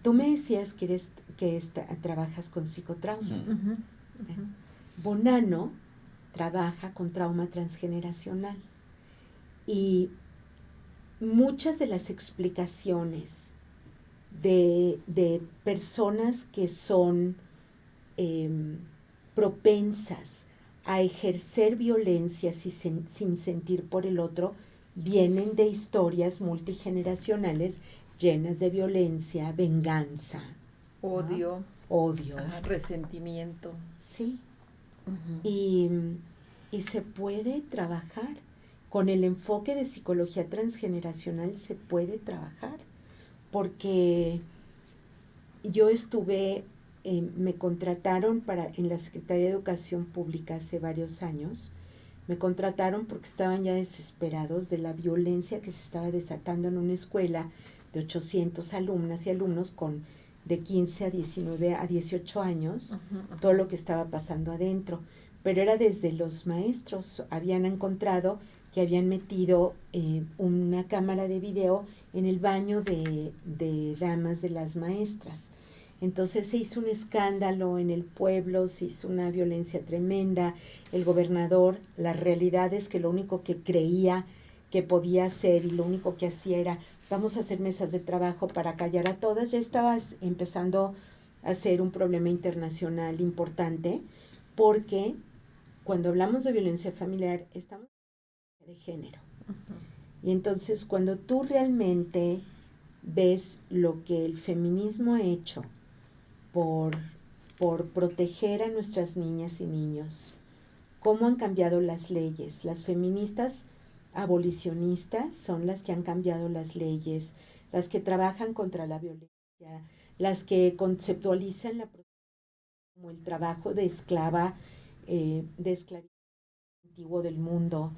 Tú me decías que trabajas con psicotrauma. Ujú. Ujú. Ujú. Bonanno trabaja con trauma transgeneracional y muchas de las explicaciones de personas que son propensas a ejercer violencia sin sentir por el otro vienen de historias multigeneracionales llenas de violencia, venganza, Odio, odio. resentimiento. Sí, Ujú. y se puede trabajar. Con el enfoque de psicología transgeneracional se puede trabajar, porque yo me contrataron en la Secretaría de Educación Pública hace varios años. Me contrataron porque estaban ya desesperados de la violencia que se estaba desatando en una escuela de 800 alumnas y alumnos de 15 a 19 a 18 años, Ujú, ujú. todo lo que estaba pasando adentro. Pero era desde los maestros. Habían encontrado que habían metido una cámara de video en el baño de damas de las maestras. Entonces se hizo un escándalo en el pueblo, se hizo una violencia tremenda. El gobernador, la realidad es que lo único que creía que podía hacer y lo único que hacía era, vamos a hacer mesas de trabajo para callar a todas. Ya estaba empezando a ser un problema internacional importante, porque cuando hablamos de violencia familiar estamos hablando de género. Ujú. Y entonces cuando tú realmente ves lo que el feminismo ha hecho por proteger a nuestras niñas y niños, cómo han cambiado las leyes. Las feministas abolicionistas son las que han cambiado las leyes, las que trabajan contra la violencia, las que conceptualizan la prostitución como el trabajo de esclavitud antiguo del mundo,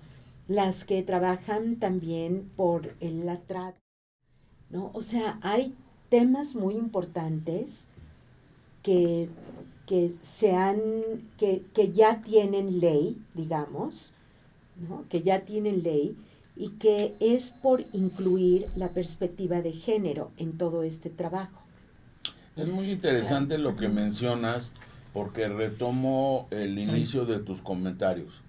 las que trabajan también por la trata, ¿no? O sea, hay temas muy importantes que ya tienen ley, digamos, ¿no? Que ya tienen ley y que es por incluir la perspectiva de género en todo este trabajo. Es muy interesante lo que mencionas porque retomo el inicio de tus comentarios.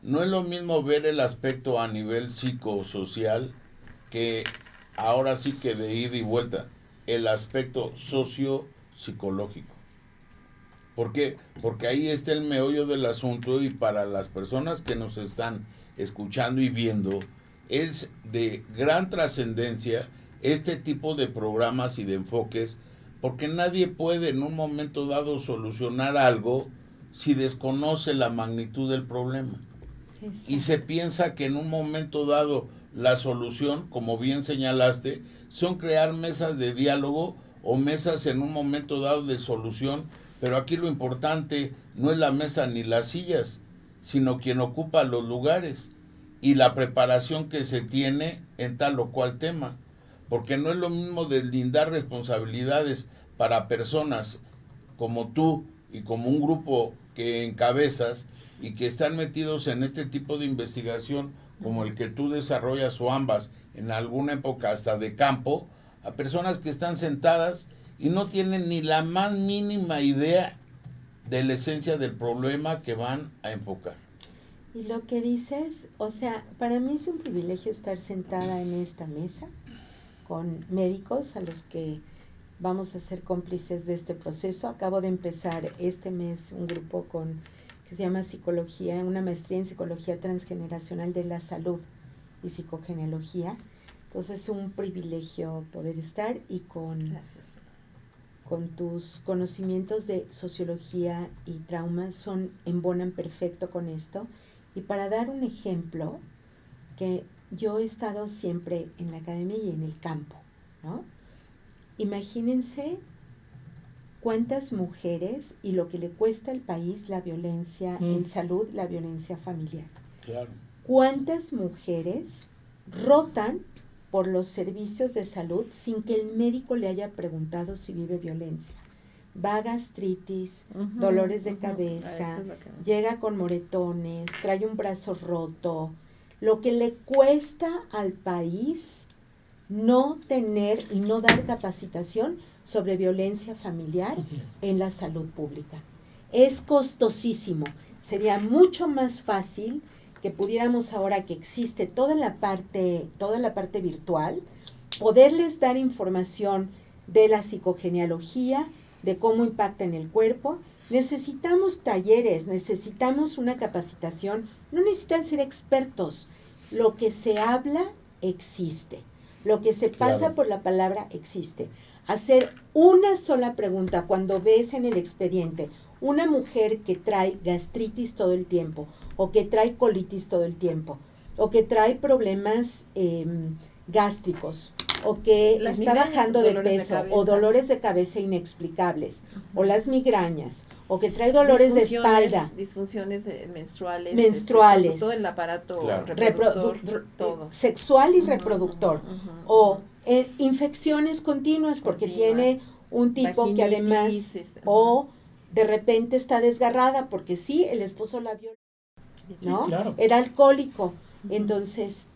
No es lo mismo ver el aspecto a nivel psicosocial que ahora sí que de ida y vuelta, el aspecto socio-psicológico. ¿Por qué? Porque ahí está el meollo del asunto y para las personas que nos están escuchando y viendo, es de gran trascendencia este tipo de programas y de enfoques, porque nadie puede en un momento dado solucionar algo si desconoce la magnitud del problema. Exacto. Y se piensa que en un momento dado la solución, como bien señalaste, son crear mesas de diálogo o mesas en un momento dado de solución, pero aquí lo importante no es la mesa ni las sillas, sino quien ocupa los lugares y la preparación que se tiene en tal o cual tema, porque no es lo mismo deslindar responsabilidades para personas como tú y como un grupo que encabezas y que están metidos en este tipo de investigación como el que tú desarrollas o ambas en alguna época hasta de campo, a personas que están sentadas y no tienen ni la más mínima idea de la esencia del problema que van a enfocar. Y lo que dices, o sea, para mí es un privilegio estar sentada en esta mesa con médicos a los que vamos a ser cómplices de este proceso. Acabo de empezar este mes un grupo que se llama Psicología, una maestría en Psicología Transgeneracional de la Salud y Psicogenealogía. Entonces es un privilegio poder estar y con tus conocimientos de sociología y trauma embonan perfecto con esto. Y para dar un ejemplo, que yo he estado siempre en la academia y en el campo, ¿no? Imagínense cuántas mujeres y lo que le cuesta al país la violencia en salud, la violencia familiar. Claro. ¿Cuántas mujeres rotan por los servicios de salud sin que el médico le haya preguntado si vive violencia? Va gastritis, dolores de cabeza, llega con moretones, trae un brazo roto. Lo que le cuesta al país no tener y no dar capacitación sobre violencia familiar en la salud pública. Es costosísimo. Sería mucho más fácil que pudiéramos, ahora que existe toda la parte virtual, poderles dar información de la psicogenealogía, de cómo impacta en el cuerpo. Necesitamos talleres, necesitamos una capacitación, no necesitan ser expertos. Lo que se habla existe, lo que se pasa por la palabra existe. Hacer una sola pregunta cuando ves en el expediente una mujer que trae gastritis todo el tiempo, o que trae colitis todo el tiempo, o que trae problemas gástricos, o que está bajando de peso, o dolores de cabeza inexplicables, o las migrañas, o que trae dolores de espalda. Disfunciones menstruales. Todo el aparato reproductor, todo. Sexual y reproductor. O infecciones continuas porque tiene un tipo que además, o de repente está desgarrada porque sí, el esposo la violó, ¿no? Sí, claro. Era alcohólico. Entonces,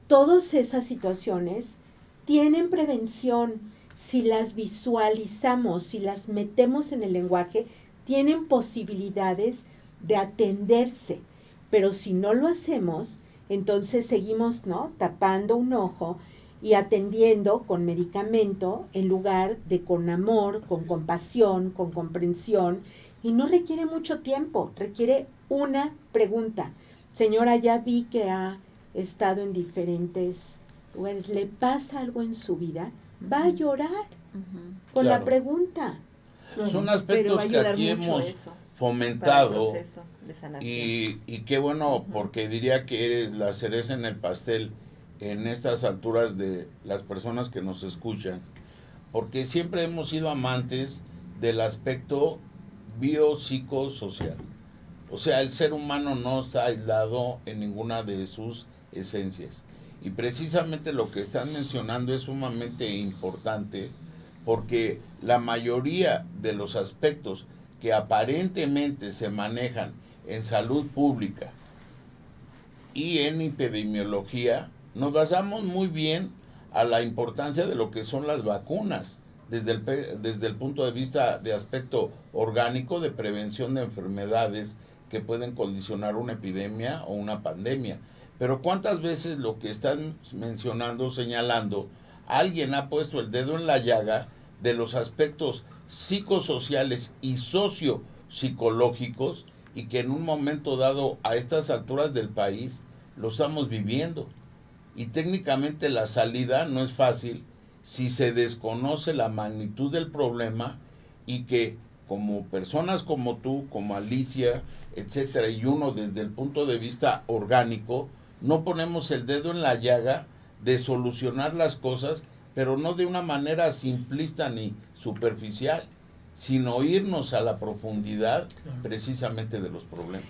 todas esas situaciones tienen prevención. Si las visualizamos, si las metemos en el lenguaje, tienen posibilidades de atenderse. Pero si no lo hacemos, entonces seguimos, ¿no?, tapando un ojo y atendiendo con medicamento en lugar de con amor, con compasión, con comprensión. Y no requiere mucho tiempo, requiere una pregunta. Señora, ya vi que ha estado en diferentes lugares. ¿Le pasa algo en su vida? Va a llorar con la pregunta. Son aspectos que aquí hemos fomentado y qué bueno, porque diría que eres la cereza en el pastel en estas alturas de las personas que nos escuchan, porque siempre hemos sido amantes del aspecto biopsicosocial. O sea, el ser humano no está aislado en ninguna de sus esencias. Y precisamente lo que están mencionando es sumamente importante, porque la mayoría de los aspectos que aparentemente se manejan en salud pública y en epidemiología, nos basamos muy bien a la importancia de lo que son las vacunas, desde el punto de vista de aspecto orgánico de prevención de enfermedades que pueden condicionar una epidemia o una pandemia. Pero ¿cuántas veces lo que están mencionando, señalando, alguien ha puesto el dedo en la llaga de los aspectos psicosociales y sociopsicológicos, y que en un momento dado a estas alturas del país lo estamos viviendo? Y técnicamente la salida no es fácil si se desconoce la magnitud del problema, y que como personas como tú, como Alicia, etcétera, y uno desde el punto de vista orgánico, no ponemos el dedo en la llaga de solucionar las cosas, pero no de una manera simplista ni superficial, sino irnos a la profundidad precisamente de los problemas.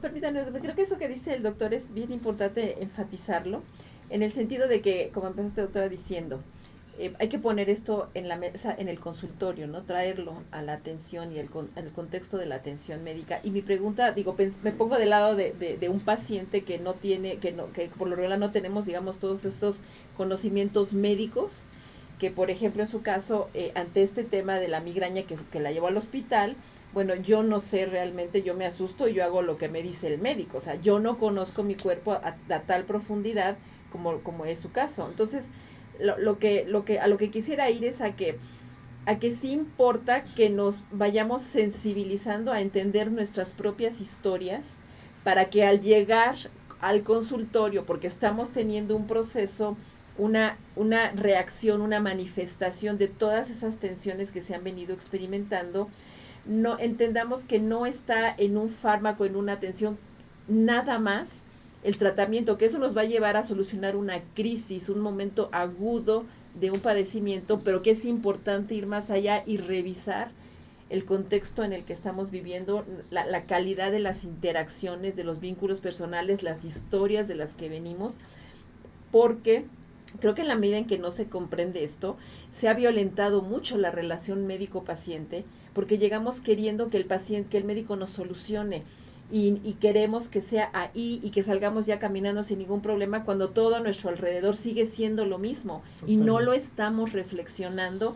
Permítanme, creo que eso que dice el doctor es bien importante enfatizarlo, en el sentido de que, como empezaste, doctora, diciendo, hay que poner esto en la mesa, en el consultorio, ¿no? Traerlo a la atención y el contexto de la atención médica. Y mi pregunta, me pongo del lado de un paciente que no tiene, que por lo regular no tenemos, digamos, todos estos conocimientos médicos, que por ejemplo en su caso, ante este tema de la migraña que la llevó al hospital, bueno, yo no sé realmente, yo me asusto y yo hago lo que me dice el médico, o sea, yo no conozco mi cuerpo a tal profundidad como es su caso. Entonces, a lo que quisiera ir es a que sí importa que nos vayamos sensibilizando a entender nuestras propias historias, para que al llegar al consultorio, porque estamos teniendo un proceso, una reacción, una manifestación de todas esas tensiones que se han venido experimentando, no entendamos que no está en un fármaco, en una atención, nada más el tratamiento, que eso nos va a llevar a solucionar una crisis, un momento agudo de un padecimiento, pero que es importante ir más allá y revisar el contexto en el que estamos viviendo, la calidad de las interacciones, de los vínculos personales, las historias de las que venimos, porque creo que en la medida en que no se comprende esto, se ha violentado mucho la relación médico-paciente, porque llegamos queriendo que el médico nos solucione, y queremos que sea ahí y que salgamos ya caminando sin ningún problema, cuando todo a nuestro alrededor sigue siendo lo mismo. Totalmente. Y no lo estamos reflexionando,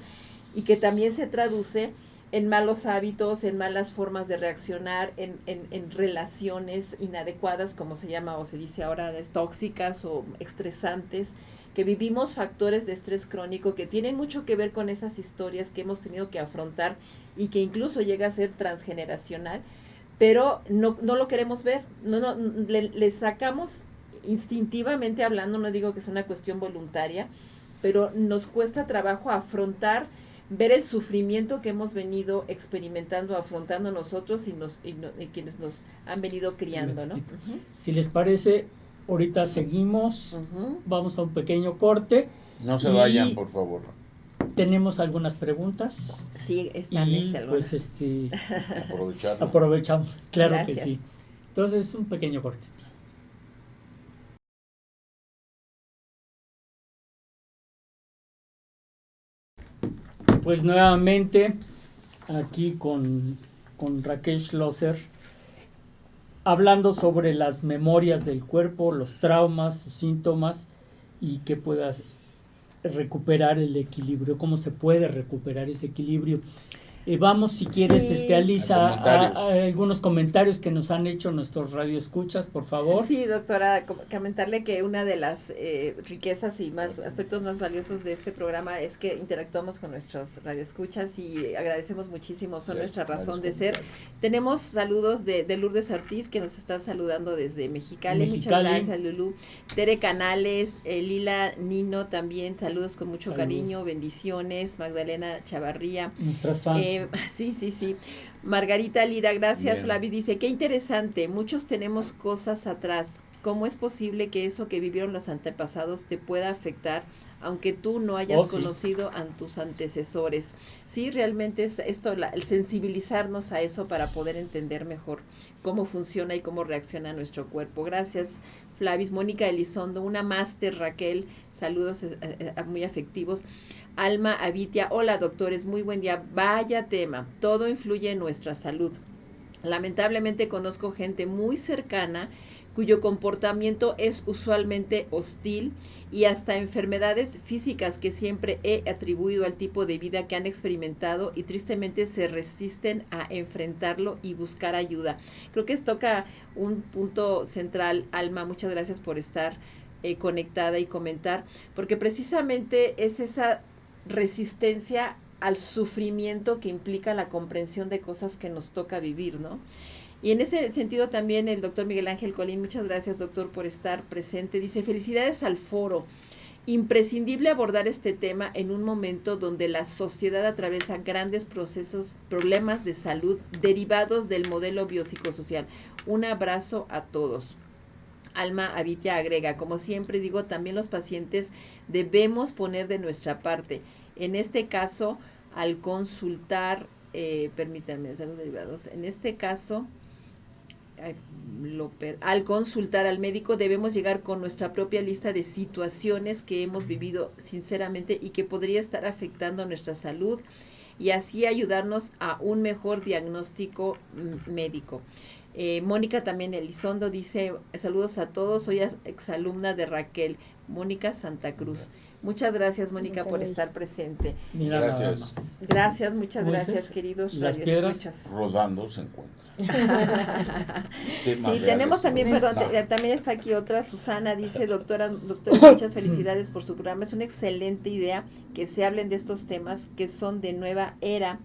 y que también se traduce en malos hábitos, en malas formas de reaccionar, en relaciones inadecuadas, como se llama o se dice ahora, tóxicas o estresantes, que vivimos factores de estrés crónico que tienen mucho que ver con esas historias que hemos tenido que afrontar, y que incluso llega a ser transgeneracional, pero no lo queremos ver, le sacamos instintivamente hablando, no digo que sea una cuestión voluntaria, pero nos cuesta trabajo afrontar, ver el sufrimiento que hemos venido experimentando, afrontando nosotros y quienes nos han venido criando, ¿no? Si les parece, ahorita seguimos, vamos a un pequeño corte. No se vayan, por favor. Tenemos algunas preguntas. Sí, están algunas. Pues aprovechamos, claro. Gracias. Que sí. Entonces, un pequeño corte. Pues nuevamente aquí con Raquel Schlosser, hablando sobre las memorias del cuerpo, los traumas, sus síntomas, y que puedas recuperar el equilibrio, cómo se puede recuperar ese equilibrio. Vamos, si quieres, sí, Alisa, a algunos comentarios que nos han hecho nuestros radioescuchas, por favor. Sí, doctora, comentarle que una de las riquezas y aspectos más valiosos de este programa es que interactuamos con nuestros radioescuchas, y agradecemos muchísimo, son nuestra razón de ser. Tenemos saludos de Lourdes Ortiz, que nos está saludando desde Mexicali. Muchas gracias, Lulú. Tere Canales, Lila Nino también, saludos con mucho cariño, bendiciones. Magdalena Chavarría. Nuestras fans. Sí. Margarita Lira, gracias. Bien. Flavi dice, qué interesante, muchos tenemos cosas atrás. ¿Cómo es posible que eso que vivieron los antepasados te pueda afectar aunque tú no hayas Sí. conocido a tus antecesores. Sí, realmente es esto, el sensibilizarnos a eso para poder entender mejor cómo funciona y cómo reacciona nuestro cuerpo. Gracias, Flavis. Mónica Elizondo, una máster, Raquel, saludos muy afectivos. Alma Avitia, hola doctores, muy buen día. Vaya tema, todo influye en nuestra salud. Lamentablemente conozco gente muy cercana cuyo comportamiento es usualmente hostil y hasta enfermedades físicas que siempre he atribuido al tipo de vida que han experimentado y tristemente se resisten a enfrentarlo y buscar ayuda. Creo que toca un punto central, Alma, muchas gracias por estar conectada y comentar, porque precisamente es esa resistencia al sufrimiento que implica la comprensión de cosas que nos toca vivir, ¿no? Y en ese sentido también el doctor Miguel Ángel Colín, muchas gracias doctor por estar presente, dice felicidades al foro, imprescindible abordar este tema en un momento donde la sociedad atraviesa grandes problemas de salud derivados del modelo biopsicosocial. Un abrazo a todos. Alma Avitia agrega, como siempre digo, también los pacientes debemos poner de nuestra parte. En este caso, al consultar, permítanme, salud derivados, en este caso, al consultar al médico debemos llegar con nuestra propia lista de situaciones que hemos vivido sinceramente y que podría estar afectando nuestra salud y así ayudarnos a un mejor diagnóstico médico. Mónica también Elizondo dice, saludos a todos, soy exalumna de Raquel, Mónica Santa Cruz. Muchas gracias, Mónica, por estar presente. Mira, Gracias. nada más. Gracias, muchas Pues gracias, queridos las piedras radioescuchas. Rodando se encuentra. Sí, tenemos también, perdón, también está aquí otra, Susana, dice, doctora, muchas felicidades por su programa, es una excelente idea que se hablen de estos temas que son de nueva era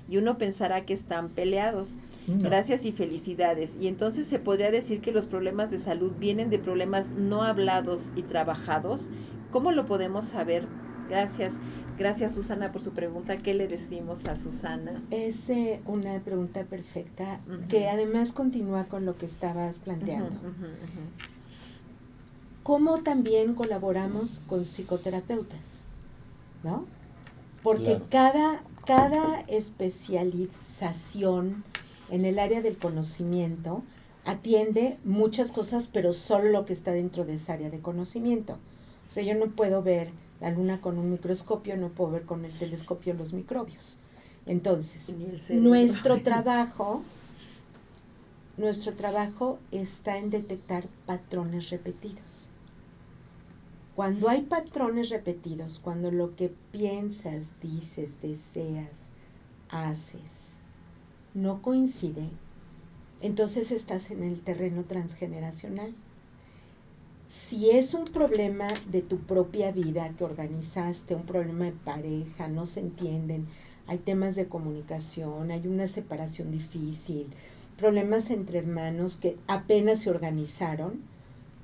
y uno pensará que están peleados. No. Gracias y felicidades. Y entonces se podría decir que los problemas de salud vienen de problemas no hablados y trabajados. ¿Cómo lo podemos saber? Gracias. Gracias, Susana, por su pregunta. ¿Qué le decimos a Susana? Es una pregunta perfecta que además continúa con lo que estabas planteando. ¿Cómo también colaboramos con psicoterapeutas? ¿No? Porque Claro. cada especialización en el área del conocimiento atiende muchas cosas, pero solo lo que está dentro de esa área de conocimiento. O sea, yo no puedo ver la luna con un microscopio, no puedo ver con el telescopio los microbios. Entonces, nuestro trabajo está en detectar patrones repetidos. Cuando hay patrones repetidos, cuando lo que piensas, dices, deseas, haces, no coincide, entonces estás en el terreno transgeneracional. Si es un problema de tu propia vida que organizaste, un problema de pareja, no se entienden, hay temas de comunicación, hay una separación difícil, problemas entre hermanos que apenas se organizaron,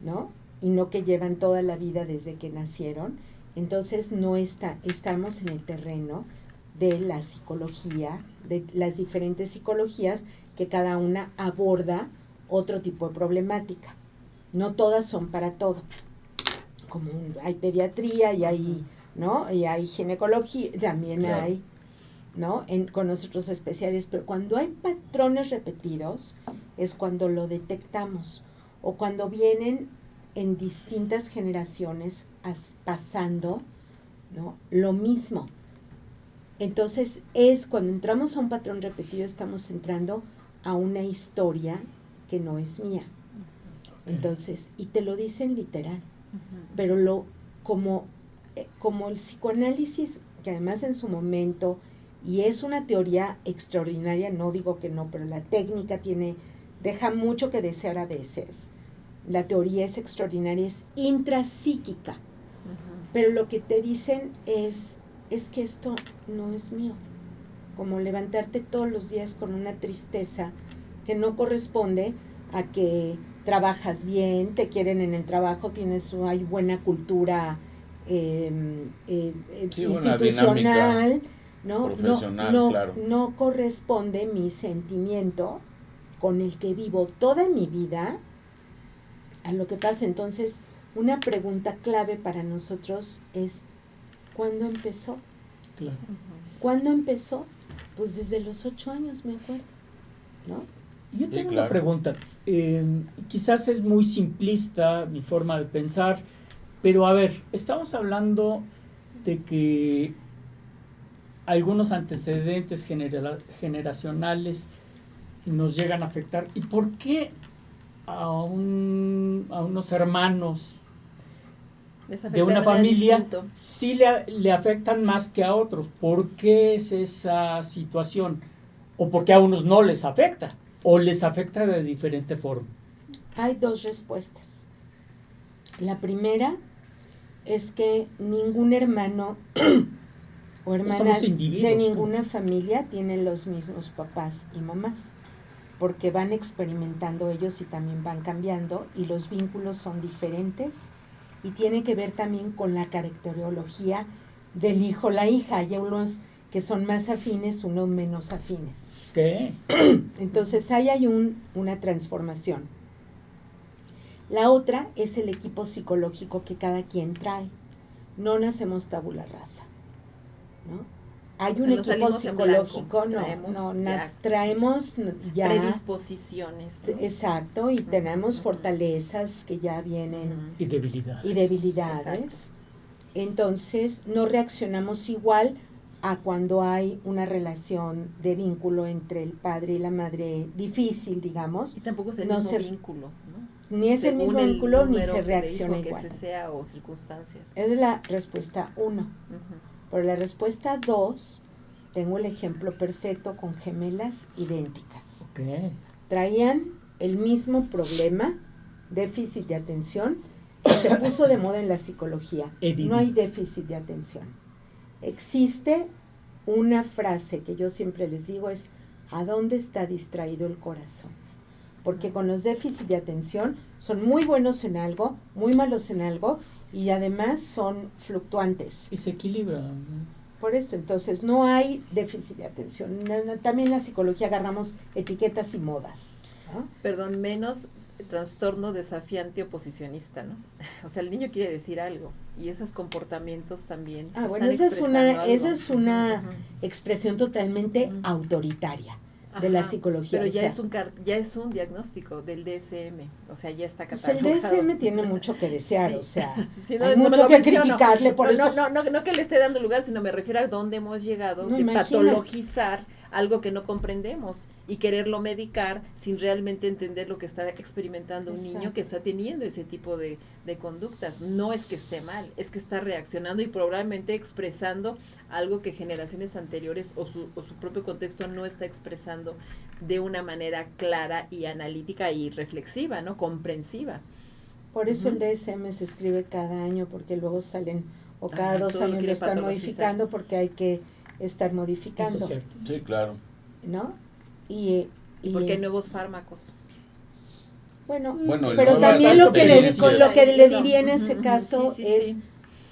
¿no? Y no que llevan toda la vida desde que nacieron, entonces estamos en el terreno de la psicología, de las diferentes psicologías que cada una aborda otro tipo de problemática. No todas son para todo. Como hay pediatría y hay, ¿no? Y hay ginecología, también Claro. hay, ¿no? Con nosotros especiales, pero cuando hay patrones repetidos es cuando lo detectamos o cuando vienen en distintas generaciones pasando, ¿no? Lo mismo. Entonces es cuando entramos a un patrón repetido estamos entrando a una historia que no es mía. Entonces, y te lo dicen literal, pero como el psicoanálisis, que además en su momento, y es una teoría extraordinaria, no digo que no, pero la técnica deja mucho que desear a veces. La teoría es extraordinaria, es intrapsíquica, pero lo que te dicen es que esto no es mío. Como levantarte todos los días con una tristeza que no corresponde a que trabajas bien, te quieren en el trabajo, hay buena cultura institucional, ¿no? Profesional, claro. No corresponde mi sentimiento con el que vivo toda mi vida a lo que pasa. Entonces, una pregunta clave para nosotros es ¿Cuándo empezó? Claro. ¿Cuándo empezó? Pues desde los 8 años, me acuerdo, ¿no? Yo Sí, tengo claro. una pregunta. Quizás es muy simplista mi forma de pensar, pero a ver, estamos hablando de que algunos antecedentes generacionales nos llegan a afectar. ¿Y por qué a unos hermanos Les de afecta una de manera familia distinto. sí le afectan más que a otros? ¿Por qué es esa situación? ¿O por qué a unos no les afecta? ¿O les afecta de diferente forma? Hay 2 respuestas. La primera es que ningún hermano o hermana Somos de individuos, ninguna familia tiene los mismos papás y mamás, porque van experimentando ellos y también van cambiando, y los vínculos son diferentes, y tiene que ver también con la caracterología del hijo o la hija. Hay unos que son más afines, unos menos afines. ¿Qué? Entonces ahí hay una transformación. La otra es el equipo psicológico que cada quien trae. No nacemos tabula rasa, ¿no? Hay O sea, un no equipo salimos en psicológico, blanco, traemos ya traemos ya predisposiciones, ¿no? exacto, y tenemos Ujú. fortalezas que ya vienen Ujú. Y debilidades. y debilidades. Entonces no reaccionamos igual a cuando hay una relación de vínculo entre el padre y la madre difícil, digamos. Y tampoco es el No mismo se- vínculo, ¿no? Ni es el Según mismo vínculo ni número se de reacciona hijo igual. que se sea o circunstancias. Esa es la respuesta 1. Ujú. Pero la respuesta 2, tengo el ejemplo perfecto con gemelas idénticas. Ok. Traían el mismo problema, déficit de atención, que se puso de moda en la psicología. ADD. No hay déficit de atención. Existe una frase que yo siempre les digo es, ¿a dónde está distraído el corazón? Porque con los déficits de atención son muy buenos en algo, muy malos en algo, y además son fluctuantes. Y se equilibra. Por eso, entonces, no hay déficit de atención. También en la psicología agarramos etiquetas y modas, ¿no? Perdón, menos trastorno desafiante oposicionista, ¿no? O sea, el niño quiere decir algo y esos comportamientos también Ah, están bueno, esa expresando es algo. una Ujú, ujú. expresión totalmente Ujú. autoritaria de la Ajá, psicología. pero o sea, ya es un diagnóstico del DSM, o sea, ya está pues el catalogado. DSM tiene mucho que desear, Sí. o sea, Sí, hay me mucho lo que menciono. criticarle, por eso. No que le esté dando lugar, sino me refiero a dónde hemos llegado No, de imagina. patologizar algo que no comprendemos y quererlo medicar sin realmente entender lo que está experimentando un Exacto. niño que está teniendo ese tipo de conductas. No es que esté mal, es que está reaccionando y probablemente expresando algo que generaciones anteriores o su propio contexto no está expresando de una manera clara y analítica y reflexiva, ¿no? Comprensiva. Por eso Ujú. el DSM se escribe cada año, porque luego salen, o cada 2 todo lo años lo quiere están patologizar. modificando, porque hay que estar Eso modificando, es cierto. Sí, claro. ¿no? Y Porque hay nuevos fármacos. bueno, Bueno, el pero nuevas también lo que, experiencias. lo que le Ujú, diría en ujú, ese ujú, caso sí, sí, es, sí.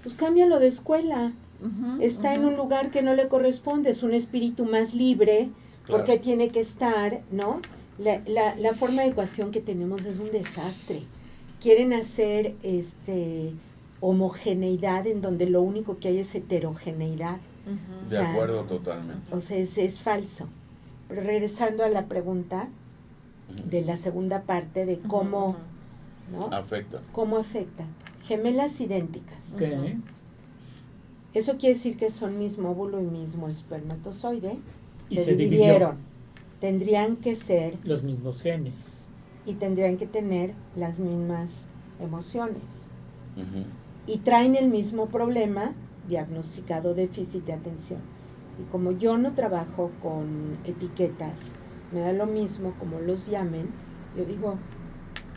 pues cámbialo de escuela. Ujú, Está en ujú. un lugar que no le corresponde, es un espíritu más libre, Claro. porque tiene que estar, ¿no? La forma de ecuación que tenemos es un desastre. Quieren hacer homogeneidad en donde lo único que hay es heterogeneidad. Ujú. O De sea, acuerdo totalmente. O sea, es falso. Pero regresando a la pregunta de la segunda parte de cómo, Ujú, ¿no? Afecta. ¿Cómo afecta? Gemelas idénticas. Ok. Eso quiere decir que son mismo óvulo y mismo espermatozoide. Y se se dividieron. Tendrían que ser Los mismos genes. y tendrían que tener las mismas emociones. Ujú. Y traen el mismo problema, diagnosticado déficit de atención. Y como yo no trabajo con etiquetas, me da lo mismo como los llamen, yo digo,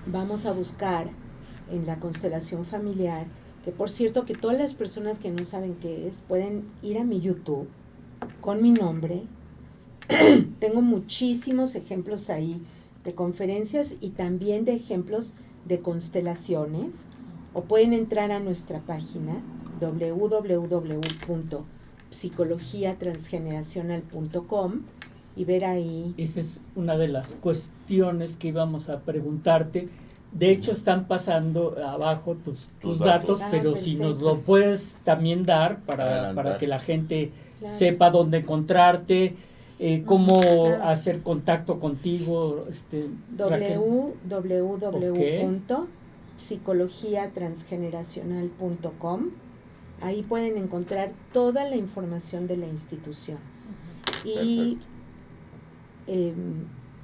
vamos a buscar en la constelación familiar, que por cierto que todas las personas que no saben qué es, pueden ir a mi YouTube con mi nombre. Tengo muchísimos ejemplos ahí de conferencias y también de ejemplos de constelaciones, o pueden entrar a nuestra página www.psicologiatransgeneracional.com y ver ahí. Esa es una de las cuestiones que íbamos a preguntarte. De hecho, están pasando abajo tus datos, Ah, pero si nos perfecto. lo puedes también dar para Adelantar. que la gente Claro. sepa dónde encontrarte, cómo Claro. hacer contacto contigo, Raquel. www.psicologiatransgeneracional.com. Ahí pueden encontrar toda la información de la institución. Y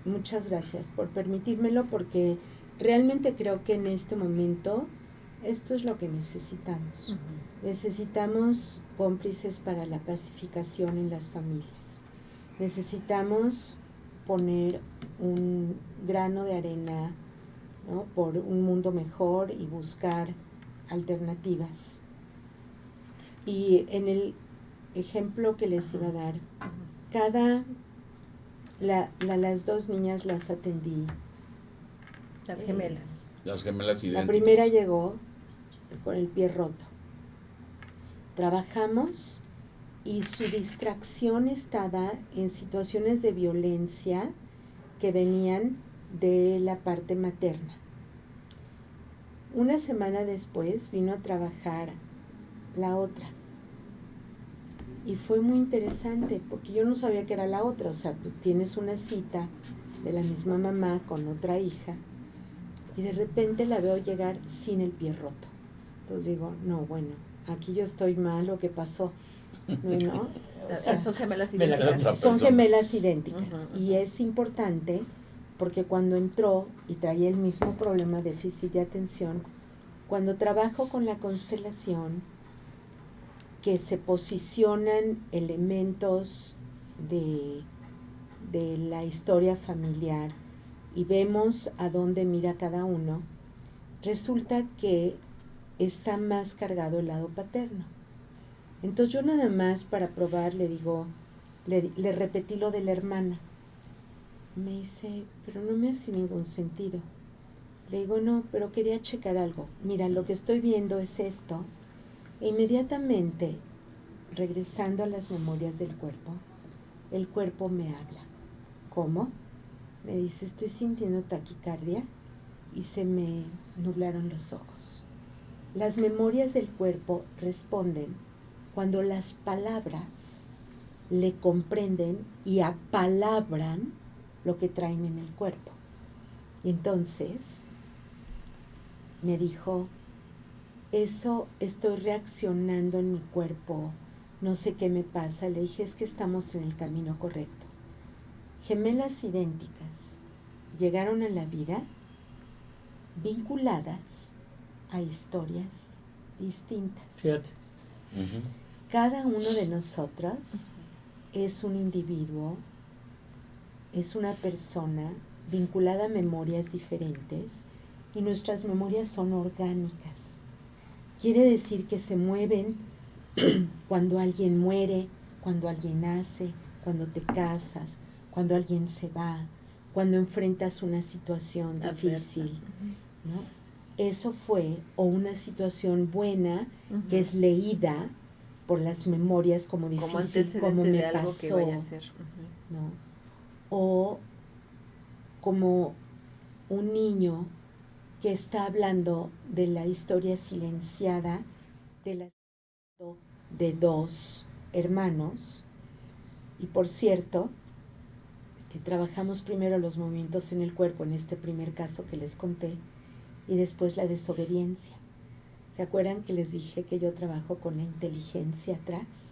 muchas gracias por permitírmelo, porque realmente creo que en este momento esto es lo que necesitamos. Necesitamos cómplices para la pacificación en las familias. Necesitamos poner un grano de arena, ¿no?, por un mundo mejor y buscar alternativas. Y en el ejemplo que les iba a dar, las dos niñas las atendí. Las gemelas. Las gemelas idénticas. La primera llegó con el pie roto. Trabajamos y su distracción estaba en situaciones de violencia que venían de la parte materna. Una semana después vino a trabajar la otra. Y fue muy interesante porque yo no sabía que era la otra. O sea, pues tienes una cita de la misma mamá con otra hija y de repente la veo llegar sin el pie roto. Entonces digo, no, bueno, aquí yo estoy mal, ¿o qué pasó? ¿No? O sea, son gemelas de la idénticas. Son gemelas idénticas. Ujú. Y es importante porque cuando entró y traía el mismo problema, déficit de atención, cuando trabajo con la constelación, que se posicionan elementos de la historia familiar y vemos a dónde mira cada uno, resulta que está más cargado el lado paterno. Entonces yo nada más para probar le digo, le repetí lo de la hermana. Me dice, pero no me hace ningún sentido. Le digo, no, pero quería checar algo. Mira, lo que estoy viendo es esto. E inmediatamente, regresando a las memorias del cuerpo, el cuerpo me habla. ¿Cómo? Me dice, estoy sintiendo taquicardia y se me nublaron los ojos. Las memorias del cuerpo responden cuando las palabras le comprenden y apalabran lo que traen en el cuerpo. Y entonces me dijo, eso estoy reaccionando en mi cuerpo, no sé qué me pasa. Le dije, es que estamos en el camino correcto. Gemelas idénticas llegaron a la vida vinculadas a historias distintas. Fíjate. Cada uno de nosotros es un individuo, es una persona vinculada a memorias diferentes y nuestras memorias son orgánicas. Quiere decir que se mueven cuando alguien muere, cuando alguien nace, cuando te casas, cuando alguien se va, cuando enfrentas una situación difícil, ¿no? Eso fue, o una situación buena que es leída por las memorias como difícil, como me de algo pasó, que vaya a ser. ¿no? O como un niño que está hablando de la historia silenciada de dos hermanos. Y por cierto, que trabajamos primero los movimientos en el cuerpo, en este primer caso que les conté, y después la desobediencia. ¿Se acuerdan que les dije que yo trabajo con la inteligencia atrás?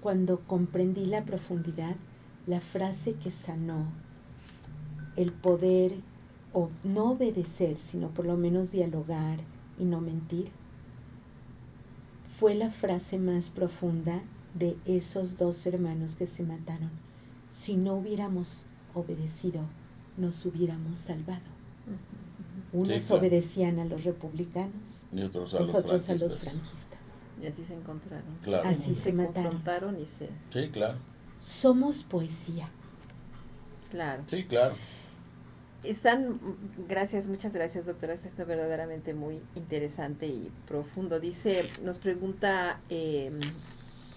Cuando comprendí la profundidad, la frase que sanó el poder, o no obedecer, sino por lo menos dialogar y no mentir, fue la frase más profunda de esos dos hermanos que se mataron. Si no hubiéramos obedecido, nos hubiéramos salvado. Unos Sí, claro. obedecían a los republicanos, Y otros nosotros a los franquistas. franquistas. Y así se encontraron. Claro. Así se mataron. confrontaron y se... Sí, claro. Somos poesía. Claro. Sí, claro. Gracias, muchas gracias, doctora. Esto es verdaderamente muy interesante y profundo. Nos pregunta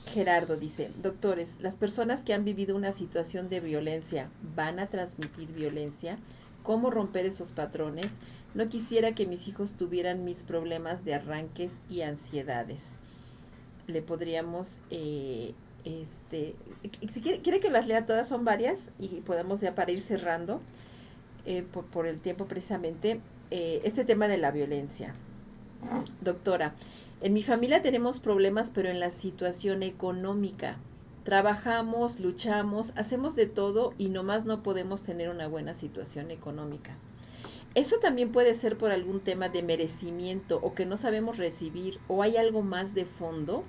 Gerardo, dice, doctores, ¿las personas que han vivido una situación de violencia van a transmitir violencia? cómo romper esos patrones. No quisiera que mis hijos tuvieran mis problemas de arranques y ansiedades. Le podríamos, si quiere que las lea todas, son varias, y podemos ya para ir cerrando, por el tiempo precisamente, este tema de la violencia. Doctora, en mi familia tenemos problemas, pero en la situación económica. Trabajamos, luchamos, hacemos de todo y nomás no podemos tener una buena situación económica. Eso también puede ser por algún tema de merecimiento o que no sabemos recibir o hay algo más de fondo.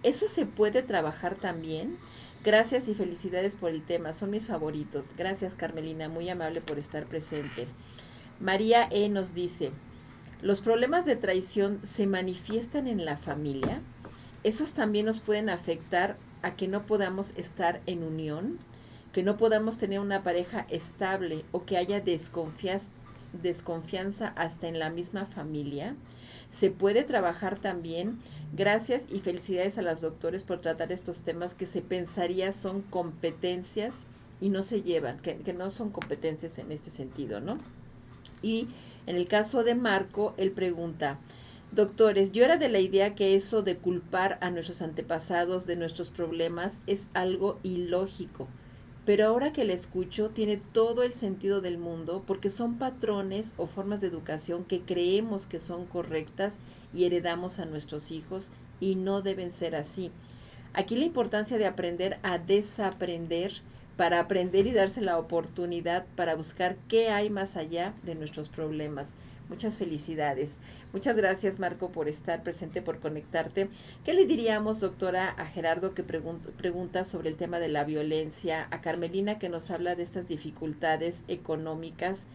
Eso se puede trabajar también. Gracias y felicidades por el tema, son mis favoritos. Gracias, Carmelina, muy amable por estar presente. María E. nos dice, ¿los problemas de traición se manifiestan en la familia? ¿Esos también nos pueden afectar a que no podamos estar en unión? ¿Que no podamos tener una pareja estable o que haya desconfianza hasta en la misma familia? Se puede trabajar también. Gracias y felicidades a las doctores por tratar estos temas que se pensaría son competencias y no se llevan, que no son competencias en este sentido, ¿no? Y en el caso de Marco, él pregunta, doctores, yo era de la idea que eso de culpar a nuestros antepasados de nuestros problemas es algo ilógico, pero ahora que le escucho tiene todo el sentido del mundo porque son patrones o formas de educación que creemos que son correctas y heredamos a nuestros hijos y no deben ser así. Aquí la importancia de aprender a desaprender para aprender y darse la oportunidad para buscar qué hay más allá de nuestros problemas. Muchas felicidades. Muchas gracias, Marco, por estar presente, por conectarte. ¿Qué le diríamos, doctora, a Gerardo que pregunta sobre el tema de la violencia, a Carmelina que nos habla de estas dificultades económicas,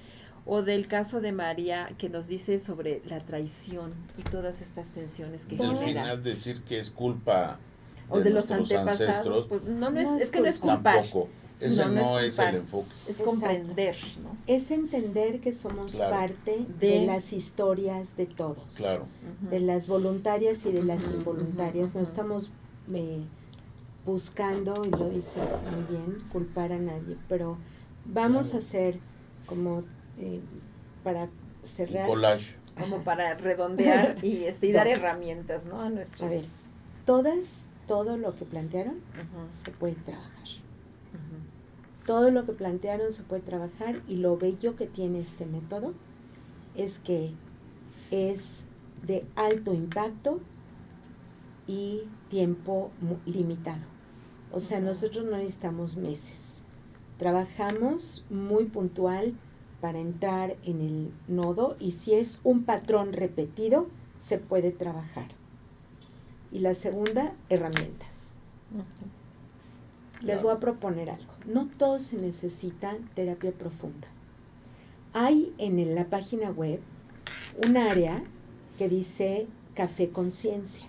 o del caso de María que nos dice sobre la traición y todas estas tensiones que Al genera? final decir que es culpa O de los nuestros antepasados, ancestros, pues no No es es que no es culpar. tampoco. Ese no es culpar, el enfoque. es Exacto. comprender, ¿no? Es entender que somos Claro. parte De- de las historias de todos. Claro. Ujú. De las voluntarias y de las Ujú, involuntarias. ujú, No ujú. estamos buscando, y lo dices muy bien, culpar a nadie, pero vamos Claro. a hacer como para Un cerrar. collage. Como Ajá. para redondear y dar Dos. herramientas, ¿no? A nuestros. A ver, todo lo que plantearon Ujú, se puede trabajar. ujú. Todo lo que plantearon se puede trabajar y lo bello que tiene este método es que es de alto impacto y tiempo limitado. O sea, Ujú. nosotros no necesitamos meses. Trabajamos muy puntual para entrar en el nodo y si es un patrón repetido, se puede trabajar. Y la segunda, herramientas. Ujú. Les voy a proponer algo. No todo se necesita terapia profunda. Hay en la página web un área que dice Café Conciencia.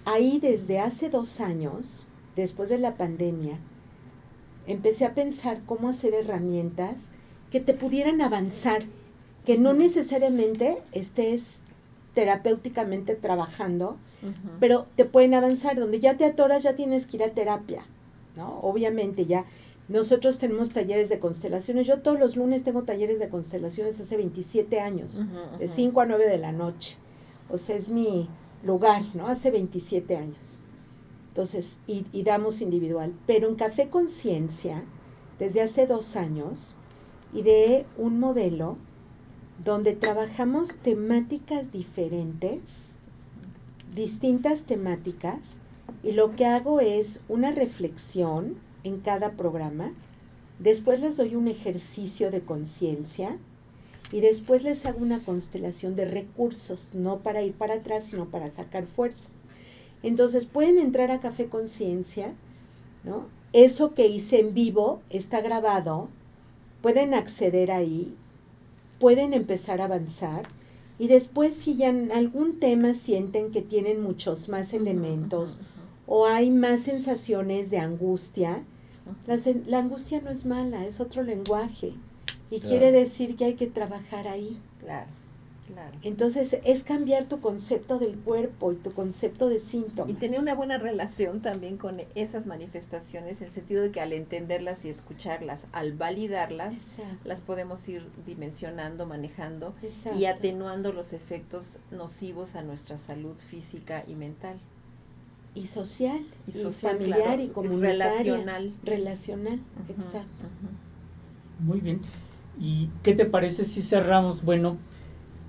Ahí desde hace 2 años, después de la pandemia, empecé a pensar cómo hacer herramientas que te pudieran avanzar, que no necesariamente estés terapéuticamente trabajando, Ujú. pero te pueden avanzar. Donde ya te atoras, ya tienes que ir a terapia, ¿no? Obviamente ya nosotros tenemos talleres de constelaciones. Yo todos los lunes tengo talleres de constelaciones hace 27 años, Ujú, de ujú. 5 a 9 de la noche. O sea, es mi lugar, ¿no? Hace 27 años. Entonces, y damos individual. Pero en Café Conciencia, desde hace 2 años, ideé un modelo donde trabajamos temáticas diferentes, distintas temáticas, y lo que hago es una reflexión en cada programa, después les doy un ejercicio de conciencia y después les hago una constelación de recursos, no para ir para atrás, sino para sacar fuerza. Entonces pueden entrar a Café Conciencia, ¿no? Eso que hice en vivo está grabado, pueden acceder ahí, pueden empezar a avanzar y después si ya en algún tema sienten que tienen muchos más elementos o hay más sensaciones de angustia, la angustia no es mala, es otro lenguaje y Claro. quiere decir que hay que trabajar ahí. Claro. Claro. Entonces, es cambiar tu concepto del cuerpo y tu concepto de síntomas. Y tener una buena relación también con esas manifestaciones, en el sentido de que al entenderlas y escucharlas, al validarlas, Exacto. las podemos ir dimensionando, manejando Exacto. y atenuando los efectos nocivos a nuestra salud física y mental. Y social, Y y social, familiar, claro, y comunitaria. relacional. Relacional, Ujú, exacto. ujú. Muy bien. ¿Y qué te parece si cerramos? Bueno,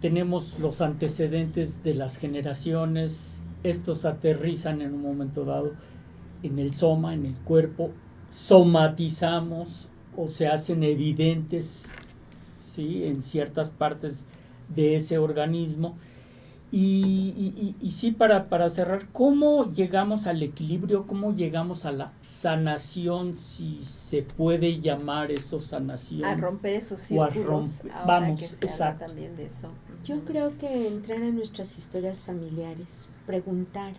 tenemos los antecedentes de las generaciones, estos aterrizan en un momento dado en el soma, en el cuerpo, somatizamos o se hacen evidentes, ¿sí?, en ciertas partes de ese organismo. Y sí, para cerrar, ¿cómo llegamos al equilibrio? ¿Cómo llegamos a la sanación? Si se puede llamar eso sanación. A romper esos O a círculos, romper- ahora vamos, que se habla exacto. también de eso. Yo Ujú. creo que entrar a nuestras historias familiares, preguntar,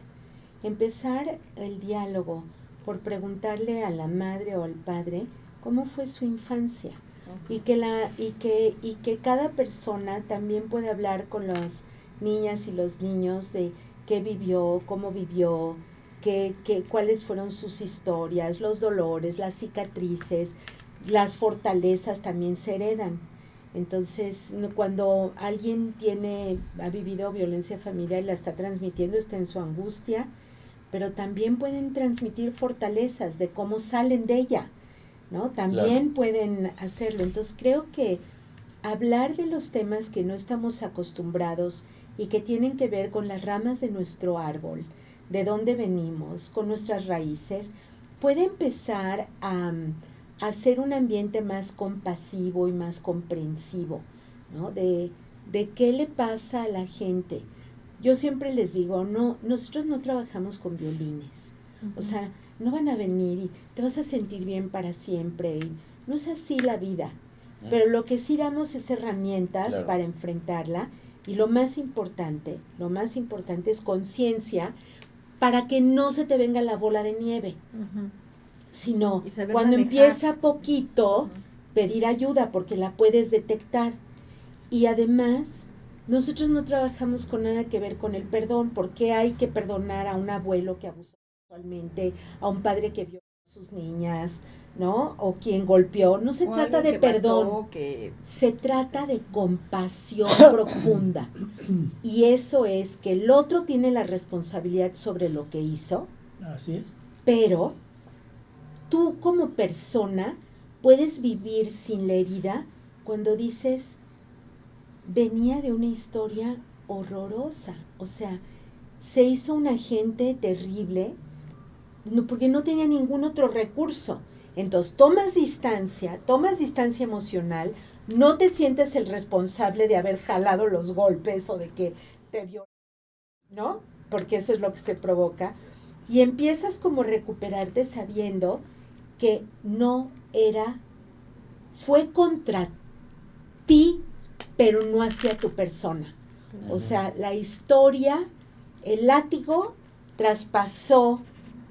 empezar el diálogo por preguntarle a la madre o al padre cómo fue su infancia. Ujú. Y que cada persona también puede hablar con las niñas y los niños de qué vivió, cómo vivió, cuáles fueron sus historias, los dolores, las cicatrices, las fortalezas también se heredan. Entonces, cuando alguien ha vivido violencia familiar y la está transmitiendo, está en su angustia, pero también pueden transmitir fortalezas de cómo salen de ella, ¿no? También Claro. pueden hacerlo. Entonces creo que hablar de los temas que no estamos acostumbrados y que tienen que ver con las ramas de nuestro árbol, de dónde venimos, con nuestras raíces, puede empezar a hacer un ambiente más compasivo y más comprensivo, ¿no? De qué le pasa a la gente. Yo siempre les digo, no, nosotros no trabajamos con violines. O sea, no van a venir y te vas a sentir bien para siempre. Y no es así la vida. Pero lo que sí damos es herramientas Claro. para enfrentarla. Y lo más importante es conciencia para que no se te venga la bola de nieve. Ujú. Sino, Y saber cuando manejar. empieza poquito, Ujú. pedir ayuda porque la puedes detectar. Y además, nosotros no trabajamos con nada que ver con el perdón, porque hay que perdonar a un abuelo que abusó sexualmente, a un padre que violó a sus niñas, ¿no? O quien golpeó. No se O trata alguien de que perdón, mató, que se trata de compasión profunda. Y eso es que el otro tiene la responsabilidad sobre lo que hizo, Así es. pero tú como persona puedes vivir sin la herida cuando dices, venía de una historia horrorosa, o sea, se hizo un agente terrible porque no tenía ningún otro recurso. Entonces tomas distancia emocional, no te sientes el responsable de haber jalado los golpes o de que te vio, ¿no? Porque eso es lo que se provoca. Y empiezas como a recuperarte sabiendo que fue contra ti, pero no hacia tu persona. O sea, la historia, el látigo traspasó,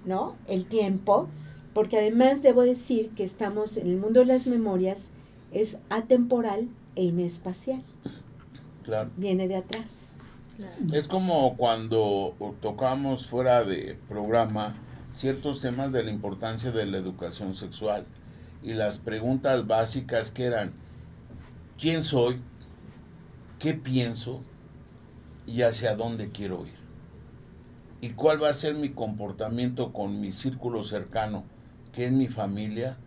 ¿no?, el tiempo, porque además debo decir que estamos en el mundo de las memorias, es atemporal e inespacial. Claro. Viene de atrás. claro. Es como cuando tocamos fuera de programa ciertos temas de la importancia de la educación sexual y las preguntas básicas que eran: ¿quién soy? ¿Qué pienso? ¿Y hacia dónde quiero ir? ¿Y cuál va a ser mi comportamiento con mi círculo cercano, que es mi familia?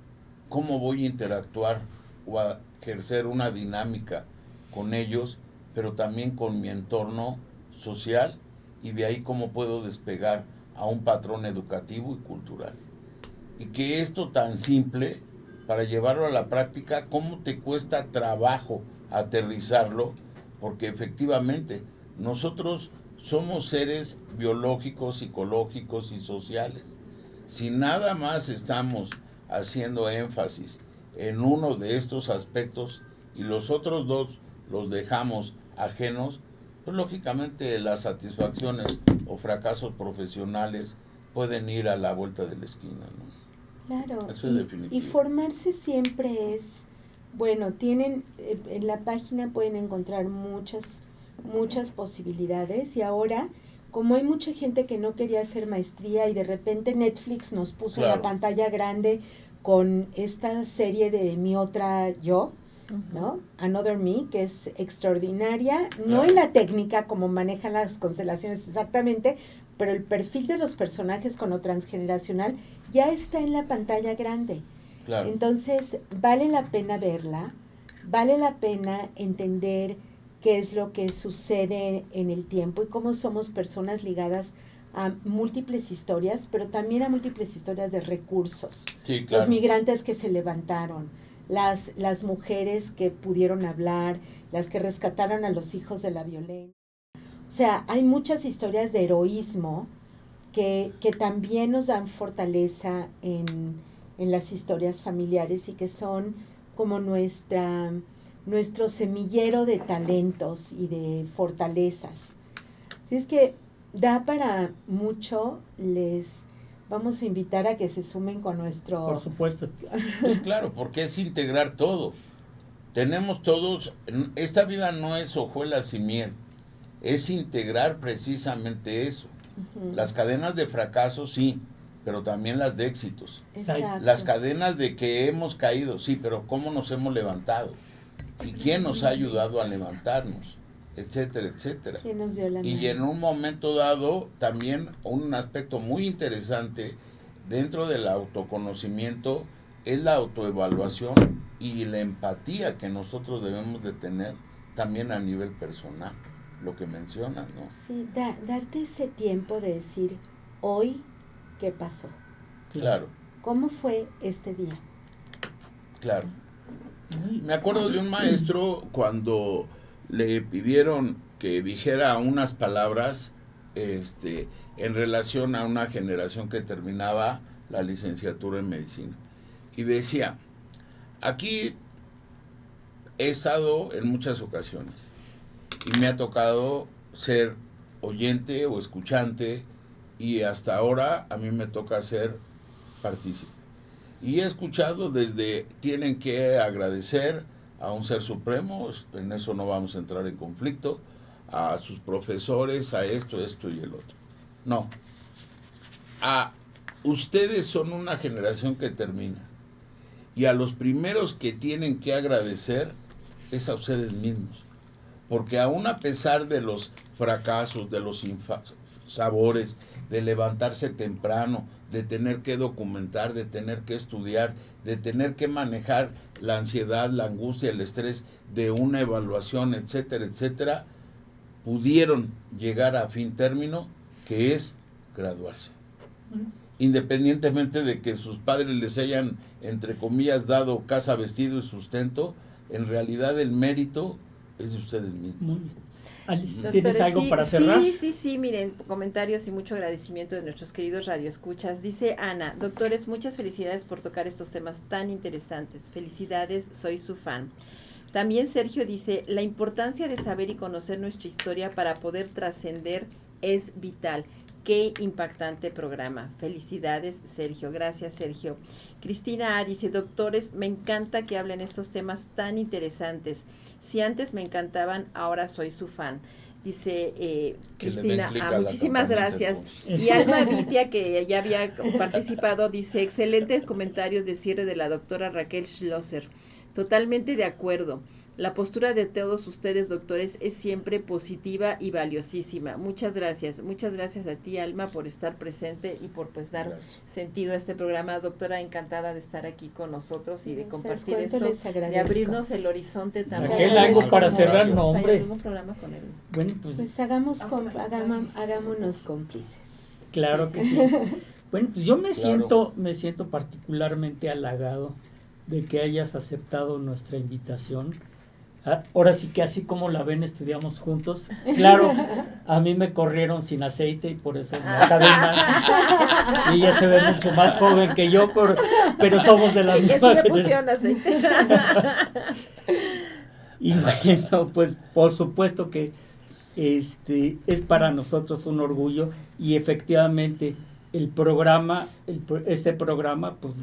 ¿Cómo voy a interactuar o a ejercer una dinámica con ellos, pero también con mi entorno social? Y de ahí cómo puedo despegar a un patrón educativo y cultural. Y que esto tan simple, para llevarlo a la práctica, ¿cómo te cuesta trabajo aterrizarlo? Porque efectivamente nosotros somos seres biológicos, psicológicos y sociales. Si nada más estamos haciendo énfasis en uno de estos aspectos y los otros dos los dejamos ajenos, pues lógicamente las satisfacciones o fracasos profesionales pueden ir a la vuelta de la esquina, ¿no? Claro, Eso es definitivo. y formarse siempre es, bueno, en la página pueden encontrar muchas muchas posibilidades y ahora, como hay mucha gente que no quería hacer maestría y de repente Netflix nos puso en la pantalla grande con esta serie de Mi Otra Yo, ¿no? Another Me, que es extraordinaria, no en la técnica como manejan las constelaciones exactamente, pero el perfil de los personajes con lo transgeneracional ya está en la pantalla grande. Claro. Entonces, vale la pena verla, vale la pena entender qué es lo que sucede en el tiempo y cómo somos personas ligadas a múltiples historias, pero también a múltiples historias de recursos. Sí, claro. Los migrantes que se levantaron, las mujeres que pudieron hablar, las que rescataron a los hijos de la violencia. O sea, hay muchas historias de heroísmo que también nos dan fortaleza en las historias familiares y que son como nuestro semillero de talentos y de fortalezas. Así es que da para mucho, les vamos a invitar a que se sumen con nuestro... Por supuesto. Sí, claro, porque es integrar todo. Tenemos todos, esta vida no es hojuelas y miel, es integrar precisamente eso. Uh-huh. Las cadenas de fracaso, sí, pero también las de éxitos. Exacto. Las cadenas de que hemos caído, sí, pero cómo nos hemos levantado. ¿Y quién nos ha ayudado a levantarnos? Etcétera, etcétera. ¿Quién nos dio la mano? Y en un momento dado, también un aspecto muy interesante dentro del autoconocimiento es la autoevaluación y la empatía que nosotros debemos de tener también a nivel personal, lo que mencionas, ¿no? Sí, darte ese tiempo de decir, hoy, ¿qué pasó? Claro. ¿Cómo fue este día? Claro. Me acuerdo de un maestro cuando le pidieron que dijera unas palabras en relación a una generación que terminaba la licenciatura en medicina. Y decía, aquí he estado en muchas ocasiones y me ha tocado ser oyente o escuchante y hasta ahora a mí me toca ser partícipe. Y he escuchado desde tienen que agradecer a un ser supremo, en eso no vamos a entrar en conflicto, a sus profesores, a esto y el otro. No. Ustedes son una generación que termina. Y a los primeros que tienen que agradecer es a ustedes mismos. Porque aún a pesar de los fracasos, de los sabores, de levantarse temprano, de tener que documentar, de tener que estudiar, de tener que manejar la ansiedad, la angustia, el estrés de una evaluación, etcétera, etcétera, pudieron llegar a fin término, que es graduarse. Independientemente de que sus padres les hayan, entre comillas, dado casa, vestido y sustento, en realidad el mérito es de ustedes mismos. Muy bien. Alice, ¿tienes algo para cerrar? Sí, miren, comentarios y mucho agradecimiento de nuestros queridos radioescuchas. Dice Ana, doctores, muchas felicidades por tocar estos temas tan interesantes. Felicidades, soy su fan. También Sergio dice, la importancia de saber y conocer nuestra historia para poder trascender es vital. Qué impactante programa. Felicidades, Sergio. Gracias, Sergio. Cristina A. dice, doctores, me encanta que hablen estos temas tan interesantes. Si antes me encantaban, ahora soy su fan. Dice Cristina A. Muchísimas gracias. Y Alma Vitia, que ya había participado, dice, excelentes comentarios de cierre de la doctora Raquel Schlosser. Totalmente de acuerdo. La postura de todos ustedes, doctores, es siempre positiva y valiosísima. Muchas gracias a ti, Alma, por estar presente y por dar sentido a este programa. Doctora, encantada de estar aquí con nosotros y de compartir esto, de abrirnos el horizonte también. Raquel, algo para cerrar, no, hombre. ¿Algún programa con él? Bueno, pues hagámonos cómplices. Claro que sí. Bueno, pues yo me siento particularmente halagado de que hayas aceptado nuestra invitación. Ahora sí que así como la ven, estudiamos juntos. Claro, a mí me corrieron sin aceite y por eso me acabé más. Y ella se ve mucho más joven que yo, pero somos de la misma generación. Y bueno, pues por supuesto que es para nosotros un orgullo y efectivamente este programa pues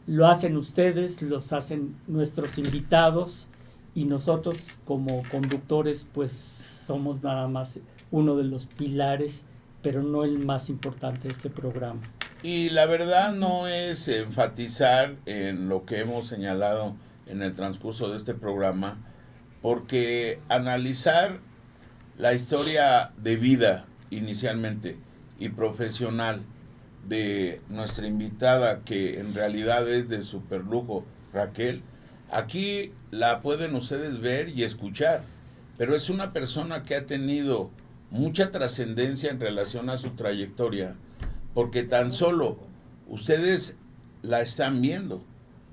lo hacen ustedes, los hacen nuestros invitados. y nosotros como conductores pues somos nada más uno de los pilares, pero no el más importante de este programa. Y la verdad no es enfatizar en lo que hemos señalado en el transcurso de este programa, porque analizar la historia de vida inicialmente y profesional de nuestra invitada, que en realidad es de superlujo, Raquel, aquí la pueden ustedes ver y escuchar, pero es una persona que ha tenido mucha trascendencia en relación a su trayectoria, porque tan solo ustedes la están viendo,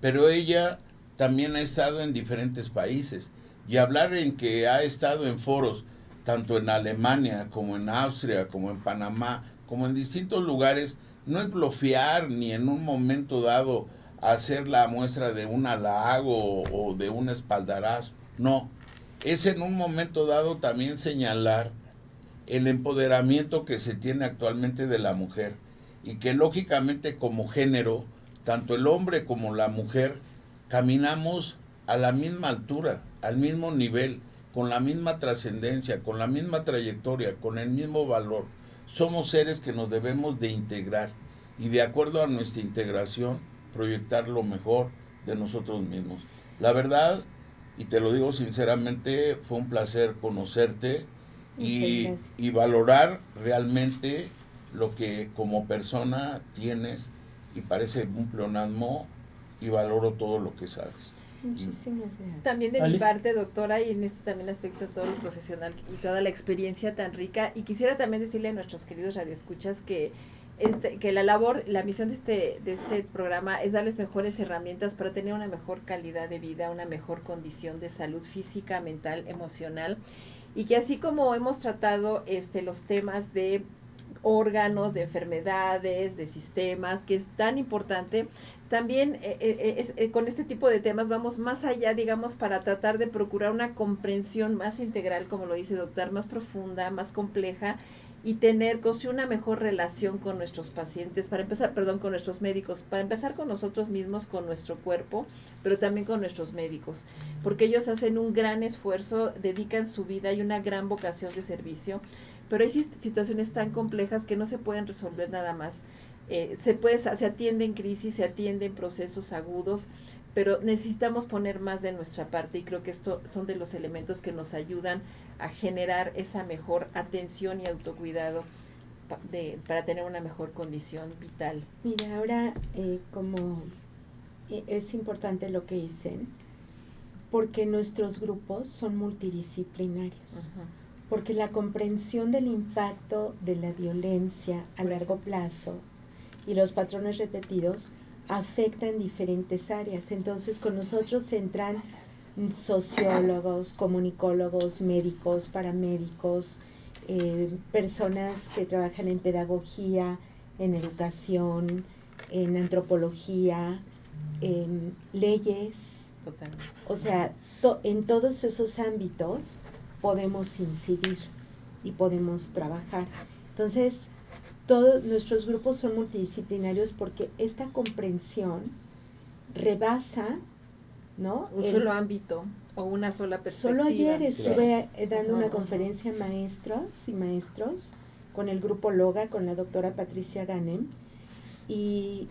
pero ella también ha estado en diferentes países, y hablar en que ha estado en foros tanto en Alemania como en Austria, como en Panamá, como en distintos lugares, no es bloquear ni en un momento dado hacer la muestra de un halago o de un espaldarazo, no, es en un momento dado también señalar el empoderamiento que se tiene actualmente de la mujer, y que lógicamente como género, tanto el hombre como la mujer, caminamos a la misma altura, al mismo nivel, con la misma trascendencia, con la misma trayectoria, con el mismo valor. Somos seres que nos debemos de integrar, y de acuerdo a nuestra integración, proyectar lo mejor de nosotros mismos. La verdad, y te lo digo sinceramente, fue un placer conocerte y valorar realmente lo que como persona tienes, y parece un pleonasmo, y valoro todo lo que sabes. Muchísimas gracias. También de mi Alice. parte, doctora, y en este también aspecto todo lo profesional y toda la experiencia tan rica, y quisiera también decirle a nuestros queridos radioescuchas que que la labor, la misión de este programa es darles mejores herramientas para tener una mejor calidad de vida, una mejor condición de salud física, mental, emocional, y que así como hemos tratado los temas de órganos, de enfermedades, de sistemas, que es tan importante, también con este tipo de temas vamos más allá, digamos, para tratar de procurar una comprensión más integral, como lo dice el doctor, más profunda, más compleja, y tener una mejor relación con nuestros pacientes, con nuestros médicos, para empezar con nosotros mismos, con nuestro cuerpo, pero también con nuestros médicos, porque ellos hacen un gran esfuerzo, dedican su vida y una gran vocación de servicio, pero hay situaciones tan complejas que no se pueden resolver nada más. Se atiende en crisis, se atiende en procesos agudos, pero necesitamos poner más de nuestra parte, y creo que estos son de los elementos que nos ayudan a generar esa mejor atención y autocuidado para tener una mejor condición vital. Mira, ahora como es importante lo que dicen, porque nuestros grupos son multidisciplinarios, porque la comprensión del impacto de la violencia a largo plazo y los patrones repetidos afectan diferentes áreas. Entonces con nosotros entran sociólogos, comunicólogos, médicos, paramédicos, personas que trabajan en pedagogía, en educación, en antropología, en leyes. Totalmente. O sea, en todos esos ámbitos podemos incidir y podemos trabajar. Entonces, todos nuestros grupos son multidisciplinarios porque esta comprensión rebasa, ¿no? Un solo ámbito o una sola perspectiva. Solo ayer estuve dando una Ajá. conferencia a maestros y maestros con el grupo Loga, con la doctora Patricia Ganem, y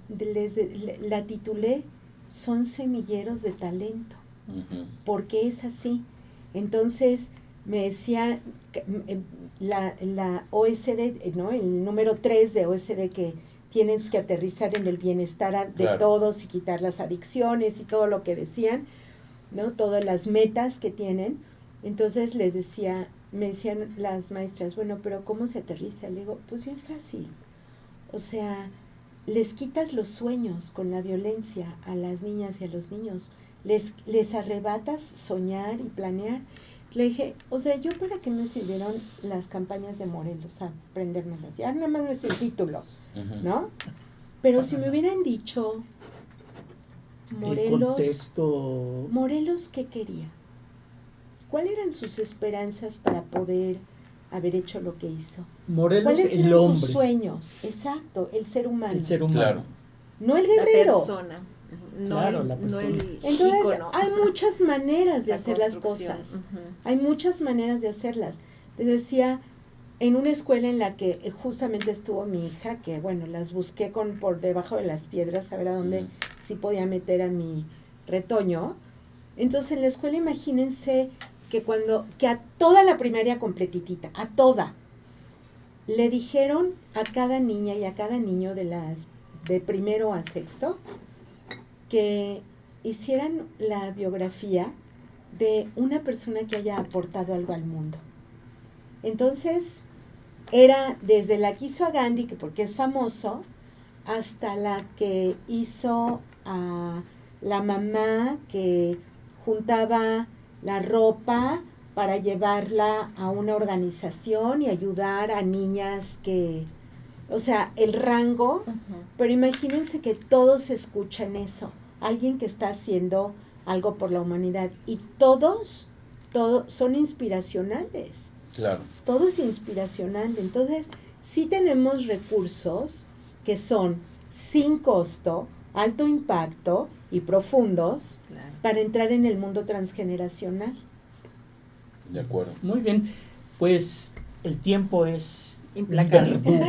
la titulé Son semilleros de talento, porque es así. Entonces me decía la OSD, ¿no? El número 3 de OSD, que tienes que aterrizar en el bienestar de todos y quitar las adicciones y todo lo que decían, ¿no? Todas las metas que tienen. Entonces me decían las maestras, bueno, pero ¿cómo se aterriza? Le digo, pues bien fácil. O sea, les quitas los sueños con la violencia a las niñas y a los niños. Les arrebatas soñar y planear. Le dije, o sea, ¿yo para qué me sirvieron las campañas de Morelos? A aprendérmelas. Ya nada más me sé el título, ¿no? Pero si me hubieran dicho, Morelos, ¿qué quería? ¿Cuáles eran sus esperanzas para poder haber hecho lo que hizo? Morelos, ¿Cuáles el eran hombre. sus sueños? Exacto, el ser humano. El ser humano. Claro. No el guerrero. La persona. Claro, la no persona. el Entonces, ícono. hay muchas maneras de La hacer las construcción. cosas. Ujú. Hay muchas maneras de hacerlas. Les decía, en una escuela en la que justamente estuvo mi hija, que bueno, las busqué por debajo de las piedras, a ver a dónde sí podía meter a mi retoño. Entonces, en la escuela, imagínense que a toda la primaria completitita, a toda, le dijeron a cada niña y a cada niño de primero a sexto que hicieran la biografía de una persona que haya aportado algo al mundo. Entonces, era desde la que hizo a Gandhi, que porque es famoso, hasta la que hizo a la mamá que juntaba la ropa para llevarla a una organización y ayudar a niñas o sea, el rango, pero imagínense que todos escuchan eso, alguien que está haciendo algo por la humanidad, y todos son inspiracionales. Claro. Todo es inspiracional. Entonces, sí tenemos recursos que son sin costo, alto impacto y profundos Claro. para entrar en el mundo transgeneracional. De acuerdo. Muy bien, pues el tiempo es Implacable. verdugo.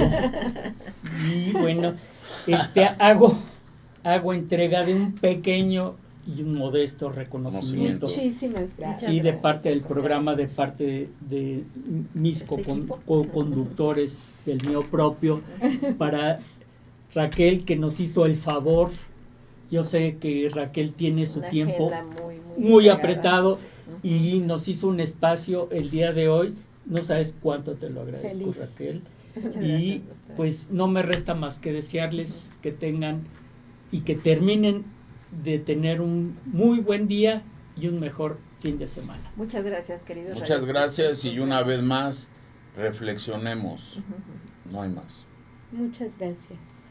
Y bueno, hago entrega de un pequeño y un modesto reconocimiento. Muchísimas gracias. Sí, de parte del programa, de parte de mis co-conductores, del mío propio, para Raquel, que nos hizo el favor. Yo sé que Raquel tiene su Una tiempo agenda muy cargada. apretado y nos hizo un espacio el día de hoy. No sabes cuánto te lo agradezco, Feliz. Raquel. Muchas Y gracias, doctora. pues no me resta más que desearles que tengan y que terminen de tener un muy buen día y un mejor fin de semana. Muchas gracias, queridos. Muchas gracias y una vez más, reflexionemos. No hay más. Muchas gracias.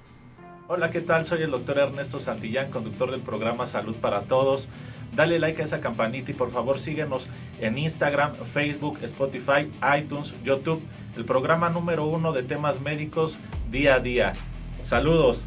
Hola, ¿qué tal? Soy el doctor Ernesto Santillán, conductor del programa Salud para Todos. Dale like a esa campanita y por favor síguenos en Instagram, Facebook, Spotify, iTunes, YouTube. El programa número 1 de temas médicos día a día. Saludos.